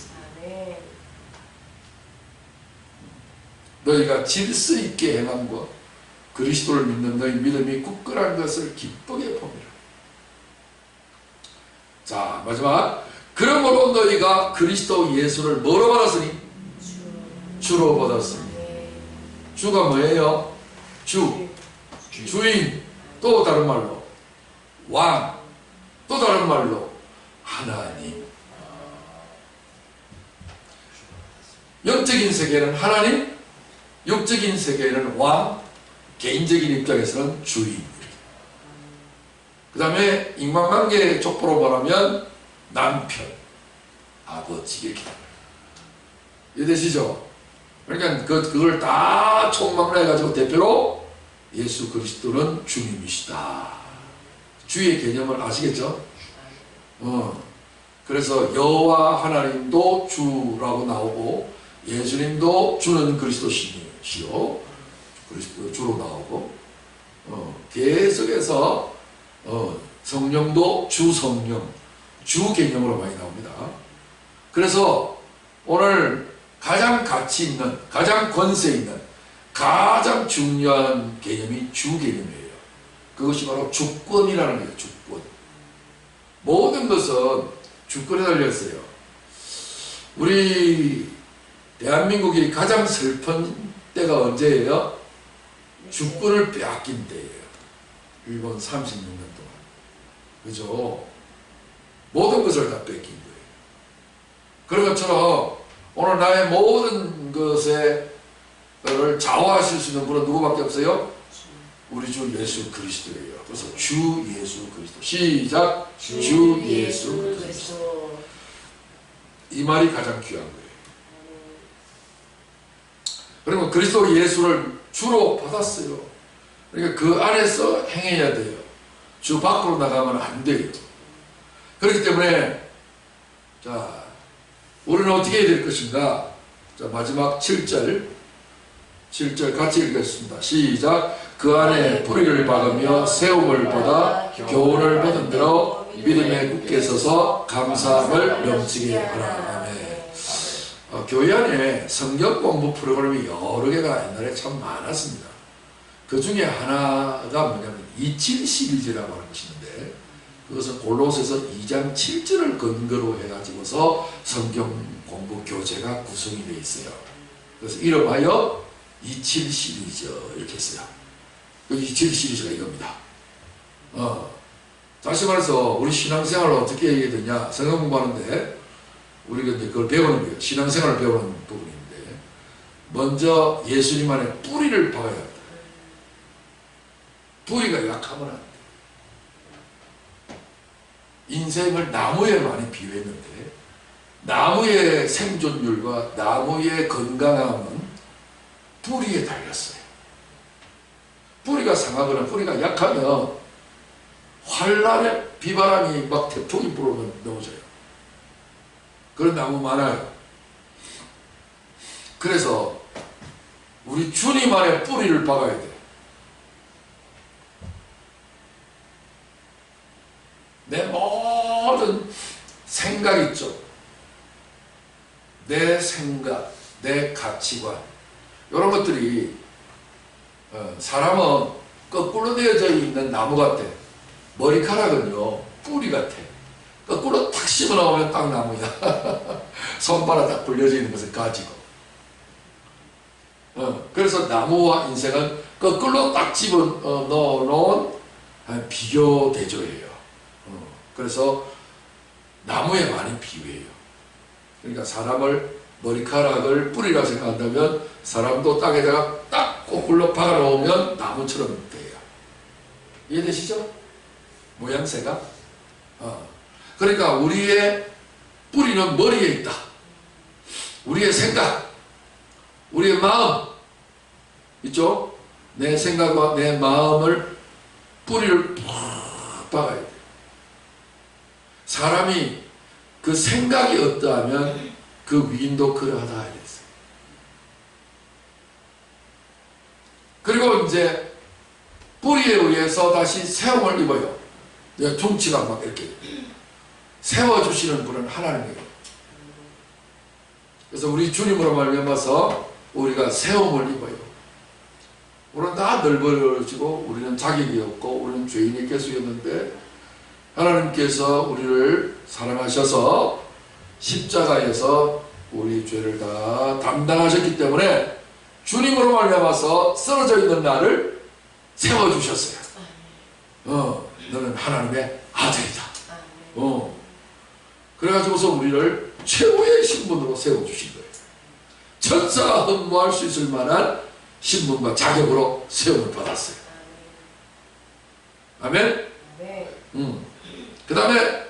너희가 질서 있게 행함과 그리스도를 믿는 너희 믿음이 굳건한 것을 기쁘게 봅니다. 자, 마지막. 그러므로 너희가 그리스도 예수를 뭐로 받았으니? 주로 받았으니. 주가 뭐예요? 주인. 또 다른 말로 왕. 또 다른 말로 하나님. 영적인 세계는 하나님, 육적인 세계에는 왕, 개인적인 입장에서는 주인. 그 다음에 인간관계 족보로 말하면 남편, 아버지 이렇게 이해되시죠? 그러니까 그걸 다 총망라해가지고 대표로 예수 그리스도는 주님이시다. 주의 개념을 아시겠죠? 그래서 여호와 하나님도 주라고 나오고 예수님도 주는 그리스도 신이시요. 그리스도 주로 나오고 계속해서 성령도 주 성령, 주 개념으로 많이 나옵니다. 그래서 오늘 가장 가치 있는, 가장 권세 있는, 가장 중요한 개념이 주 개념이에요. 그것이 바로 주권이라는 거예요. 주권. 모든 것은 주권에 달려있어요. 우리 대한민국이 가장 슬픈 때가 언제예요? 주권을 빼앗긴 때예요. 일본 36년 동안. 그죠? 모든 것을 다 뺏긴 거예요. 그런 것처럼 오늘 나의 모든 것을 좌우하실 수 있는 분은 누구밖에 없어요? 우리 주 예수 그리스도예요. 그래서 주 예수 그리스도. 시작. 주 예수 그리스도. 이 말이 가장 귀한 거예요. 그리고 그리스도 예수를 주로 받았어요. 그러니까 그 안에서 행해야 돼요. 주 밖으로 나가면 안 돼요. 그렇기 때문에 자, 우리는 어떻게 해야 될 것인가? 자, 마지막 7절 같이 읽겠습니다. 시작. 그 안에 뿌리를 박으며 세움을 받아 교훈을 받은 대로 믿음에 굳게 서서 감사함을 넘치게 하라. 아멘. 교회 안에 성경 공부 프로그램이 여러 개가 옛날에 참 많았습니다. 그 중에 하나가 뭐냐면 2712라고 하는 것이 있는데, 그것은 골로새서 2장 7절을 근거로 해가지고서 성경 공부 교재가 구성이 되어 있어요. 그래서 이름하여 2712죠. 이렇게 했어요. 그 2712가 이겁니다. 다시 말해서 우리 신앙생활을 어떻게 해야 되냐? 성경 공부하는데 우리가 이제 그걸 배우는 거예요. 신앙생활을 배우는 부분인데, 먼저 예수님 안에 뿌리를 박아야 합니다. 뿌리가 약하면 안 돼. 인생을 나무에 많이 비유했는데, 나무의 생존율과 나무의 건강함은 뿌리에 달렸어요. 뿌리가 상하거나 뿌리가 약하면 환란의 비바람이 막 태풍이 불어오면 넘어져요. 그런 나무 많아요. 그래서 우리 주님 안에 뿌리를 박아야 돼. 내 모든 생각 있죠. 내 생각, 내 가치관, 이런 것들이 사람은 거꾸로 되어져 있는 나무 같아. 머리카락은요 뿌리 같아. 거꾸로 탁 씹어나오면 딱 나무야. 손바닥 딱 벌려져 있는 것을 가지고. 그래서 나무와 인생은 거꾸로 딱 집어넣어놓은 비교 대조예요. 그래서 나무에 많이 비유해요. 그러니까 사람을 머리카락을 뿌리라 생각한다면 사람도 땅에다가 딱 거꾸로 박아놓으면 나무처럼 돼요. 이해되시죠? 모양새가? 그러니까 우리의 뿌리는 머리에 있다. 우리의 생각, 우리의 마음 있죠? 내 생각과 내 마음을 뿌리를 팍 박아야 돼. 사람이 그 생각이 어떠하면 그 위인도 그러하다 했어요. 그리고 이제 뿌리에 의해서 다시 세움을 입어요. 둥치가 막 이렇게 세워주시는 분은 하나님이에요. 그래서 우리 주님으로 말미암아서 우리가 세움을 입어요. 우리는 다 늙어지고 우리는 자격이 없고 우리는 죄인의 개수였는데 하나님께서 우리를 사랑하셔서 십자가에서 우리 죄를 다 담당하셨기 때문에 주님으로 말미암아서 쓰러져 있는 나를 세워주셨어요. 너는 하나님의 아들이다. 그래가지고서 우리를 최고의 신분으로 세워주신 거예요. 천사가 흠모할 수 있을 만한 신분과 자격으로 세움을 받았어요. 아멘? 그 다음에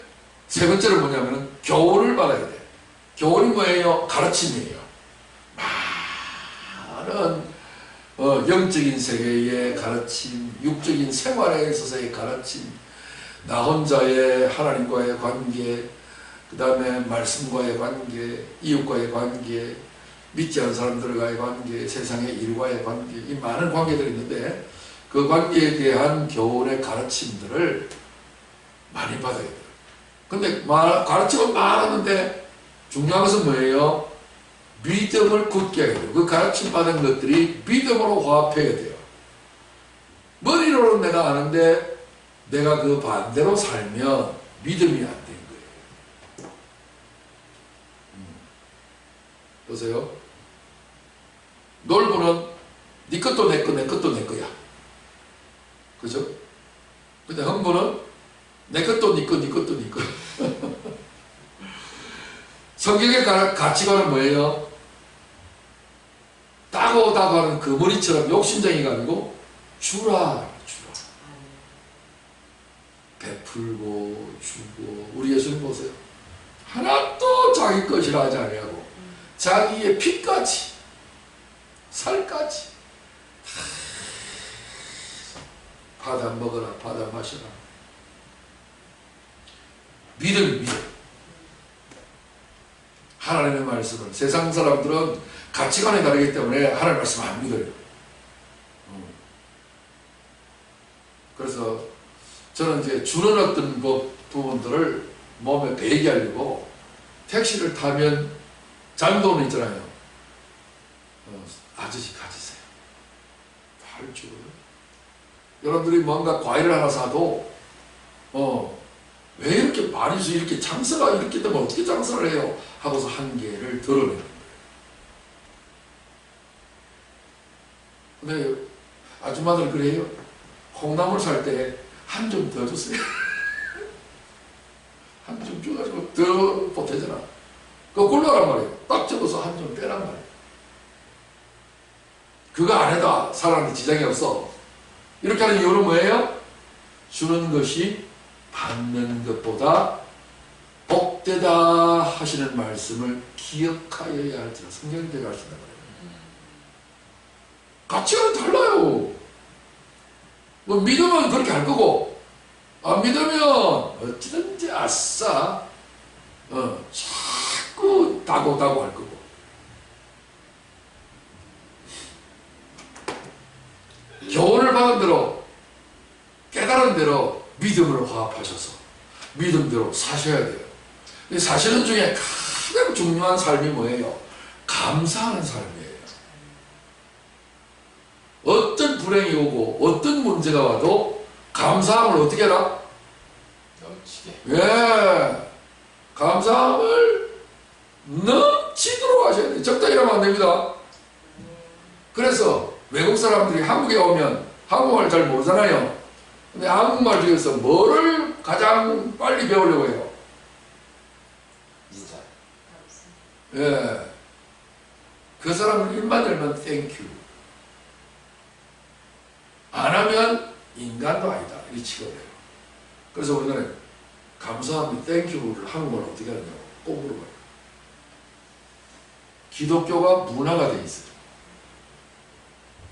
세 번째로 뭐냐면 교훈을 받아야 돼요. 교훈이 뭐예요? 가르침이에요. 많은 영적인 세계의 가르침, 육적인 생활에 있어서의 가르침, 나 혼자의 하나님과의 관계, 그 다음에 말씀과의 관계, 이웃과의 관계, 믿지 않는 사람들과의 관계, 세상의 일과의 관계, 이 많은 관계들이 있는데 그 관계에 대한 교훈의 가르침들을 많이 받아야 돼요. 근데 가르침은 많았는데 중요한 것은 뭐예요? 믿음을 굳게 해야 돼요. 그 가르침 받은 것들이 믿음으로 화합해야 돼요. 머리로는 내가 아는데 내가 그 반대로 살면 믿음이 안 된 거예요. 보세요. 놀부는 네 것도 내 거, 내 것도 내 거야. 그죠? 근데 흥부는 내 것도 네 거, 네 것도 네 거. 성경의 가치관은 뭐예요? 따고 하는 그 머리처럼 욕심쟁이가 아니고 주라. 베풀고 주고. 우리 예수님 보세요. 하나도 자기 것이라 하지 아니하고 자기의 피까지 살까지 받아 먹어라, 받아 마셔라. 믿음. 하나님의 말씀을. 세상 사람들은 가치관이 다르기 때문에 하나님의 말씀 안 믿어요. 그래서 저는 이제 주는 어떤 부분들을 몸에 배게 하려고 택시를 타면 장도는 있잖아요. 아저씨 가지세요. 할 줄. 여러분들이 뭔가 과일을 하나 사도 왜 이렇게 많이 주 이렇게 장사가 이렇게 되면 어떻게 장사를 해요? 하고서 한계를 드러내는 거예요. 근데 아줌마들 그래요. 콩나물 살 때 한 점 더 주세요. 한 점 줘가지고 더 보태잖아. 그거 굴러란 말이에요. 딱 접어서 한 점 빼란 말이에요. 그거 안 해도 사람한테 지장이 없어. 이렇게 하는 이유는 뭐예요? 주는 것이 받는 것보다 복되다 하시는 말씀을 기억하여야 할지라. 성경이 되게 하신단 말이에요. 가치관이 달라요. 뭐 믿으면 그렇게 할 거고 안 믿으면 어찌든지 아싸 자꾸 다고 할 거고. 교훈을 받은 대로 깨달은 대로 믿음으로 화합하셔서 믿음대로 사셔야 돼요. 사시는 중에 가장 중요한 삶이 뭐예요? 감사하는 삶이에요. 어떤 불행이 오고 어떤 문제가 와도 감사함을 어떻게 해라? 넘치게. 예, 감사함을 넘치도록 하셔야 돼요. 적당히 하면 안 됩니다. 그래서 외국 사람들이 한국에 오면 한국말 잘 모르잖아요. 근데 한국말 중에서 뭐를 가장 빨리 배우려고 해요? 인사. 예, 그 사람은 입만 열면 땡큐. 안 하면 인간도 아니다. 이 취급을 해요. 그래서 우리는 감사합니다, 땡큐를 한국어로 어떻게 하느냐고 꼭 물어봐요. 기독교가 문화가 돼 있어요.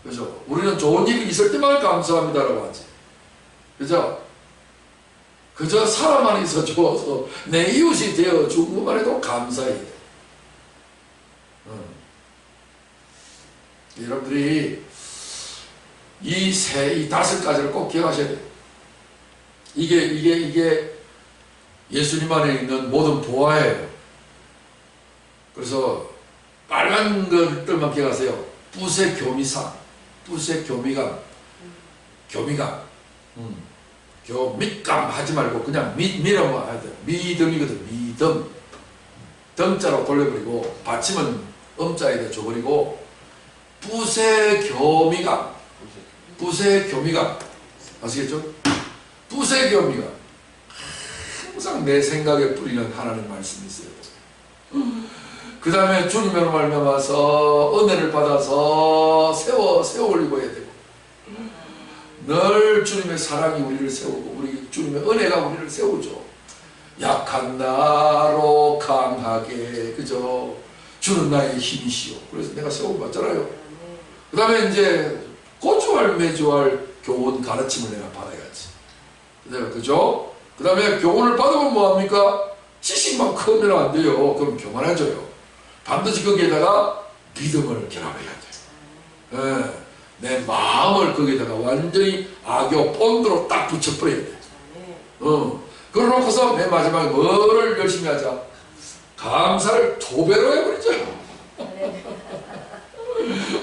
그죠? 우리는 좋은 일이 있을 때만 감사합니다라고 하지. 그죠? 그저 사람 안에서 좋아서 내 이웃이 되어 준 것만 해도 감사해야 돼. 여러분들이 이 다섯 가지를 꼭 기억하셔야 돼요. 이게 예수님 안에 있는 모든 보화예요. 그래서 빨간 것들만 기억하세요. 붓의 교미상, 붓의 교미감, 교미감 하지 말고 그냥 믿음만 해야 돼요. 믿음이거든. 믿음. 덤자로 돌려버리고 받침은 음자에다 줘버리고 붓의 교미감, 붓의 교미감 아시겠죠? 붓의 교미감. 항상 내 생각에 뿌리는 하나님 말씀이 있어요. 그 다음에 주님으로 말미암아서 은혜를 받아서 세워 올리고 해야 되고, 늘 주님의 사랑이 우리를 세우고 우리 주님의 은혜가 우리를 세우죠. 약한 나로 강하게, 그죠? 주는 나의 힘이시오. 그래서 내가 세움을 받잖아요. 그 다음에 이제 고주할 매주할 교훈 가르침을 내가 받아야지. 그죠? 그 다음에 교훈을 받으면 뭐합니까? 지식만 크면 안 돼요. 그럼 교만해져요. 반드시 거기에다가 믿음을 결합해야 돼요. 내 마음을 거기에다가 완전히 악교 본드로 딱 붙여버려야 돼. 그러고서 맨 마지막에 뭐를 열심히 하자? 감사를 두 배로 해버리자.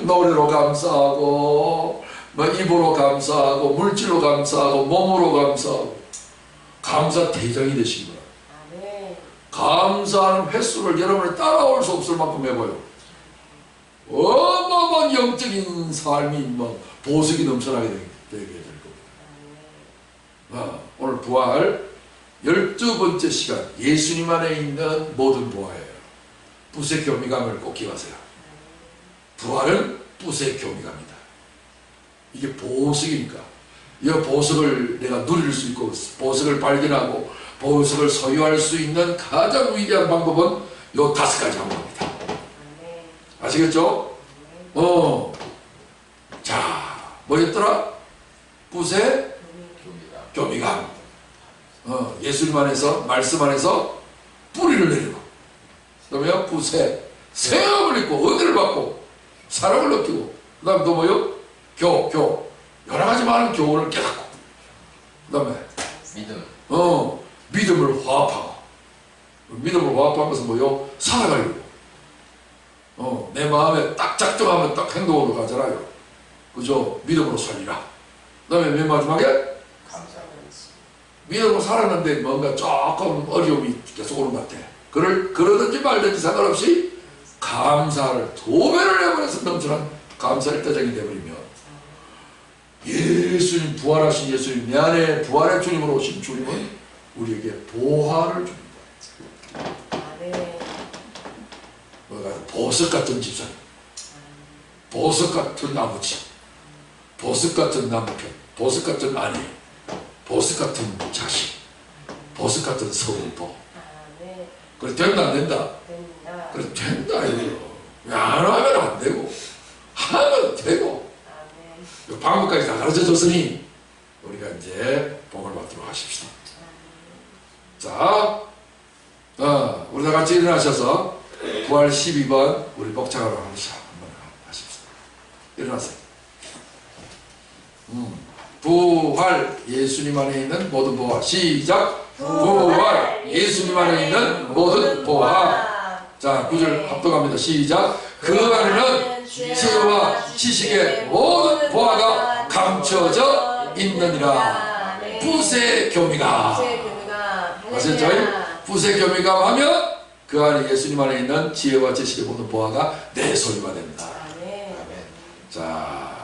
노래로 감사하고, 입으로 감사하고, 물질로 감사하고, 몸으로 감사하고. 감사 대장이 되신 거야. 감사하는 횟수를 여러분이 따라올 수 없을 만큼 해봐요. 어마어마한 영적인 삶이 보석이 넘쳐나게 되게 될 겁니다. 오늘 부활 12번째 시간, 예수님 안에 있는 모든 보화예요. 붓의 교미감을 꼭 기억하세요. 부활은 붓의 교미감이다. 이게 보석이니까. 이 보석을 내가 누릴 수 있고, 보석을 발견하고 보석을 소유할 수 있는 가장 위대한 방법은 요 다섯 가지 방법입니다. 아시겠죠? 자, 뭐였더라? 붓의 교미감. 예수님 안에서, 말씀 안에서 뿌리를 내리고, 그 다음에 붓에 세움을 입고 은혜를 받고 사랑을 느끼고, 그 다음에 또 뭐요? 여러 가지 많은 교훈을 깨닫고, 그 다음에 믿음을 화합하고, 믿음을 화합한 것은 뭐요? 살아가려고. 내 마음에 딱 작정하면 딱 행동으로 가잖아요. 그죠? 믿음으로 살리라. 그 다음에 맨 마지막에 믿음으로 살았는데 뭔가 조금 어려움이 계속 오는 것 같아. 그러든지 말든지 상관없이 감사를 두 배를 해버려서 넘쳐난 감사의 대장이 되어버리면, 예수님, 부활하신 예수님, 내 안에 부활의 주님으로 오신 주님은 우리에게 보화를 줍니다. 보석 같은 집사님, 보석 같은 아버지, 보석 같은 남편, 보석 같은 아내, 보석 같은 자식, 보석 같은 성도. 그래 된다 안 된다? 그래 된다 이거요. 안 하면 안 되고 하면 되고. 방법까지 다 가르쳐 줬으니 우리가 이제 복을 받도록 하십시다. 자, 우리 다 같이 일어나셔서 부활 12번 우리 복창하러 한번 하십시다. 일어나세요. 부활 예수님 안에 있는 모든 보화. 시작. 부활 예수님 안에 있는 모든 보화. 자, 9절 합독합니다. 시작. 그 안에는 지혜와 지식의 모든 보화가 감춰져 있느니라. 붓의 교미감. 아시죠? 붓의 교미감 하면 그 안에 예수님 안에 있는 지혜와 지식의 모든 보화가 내 소유가 됩니다. 자,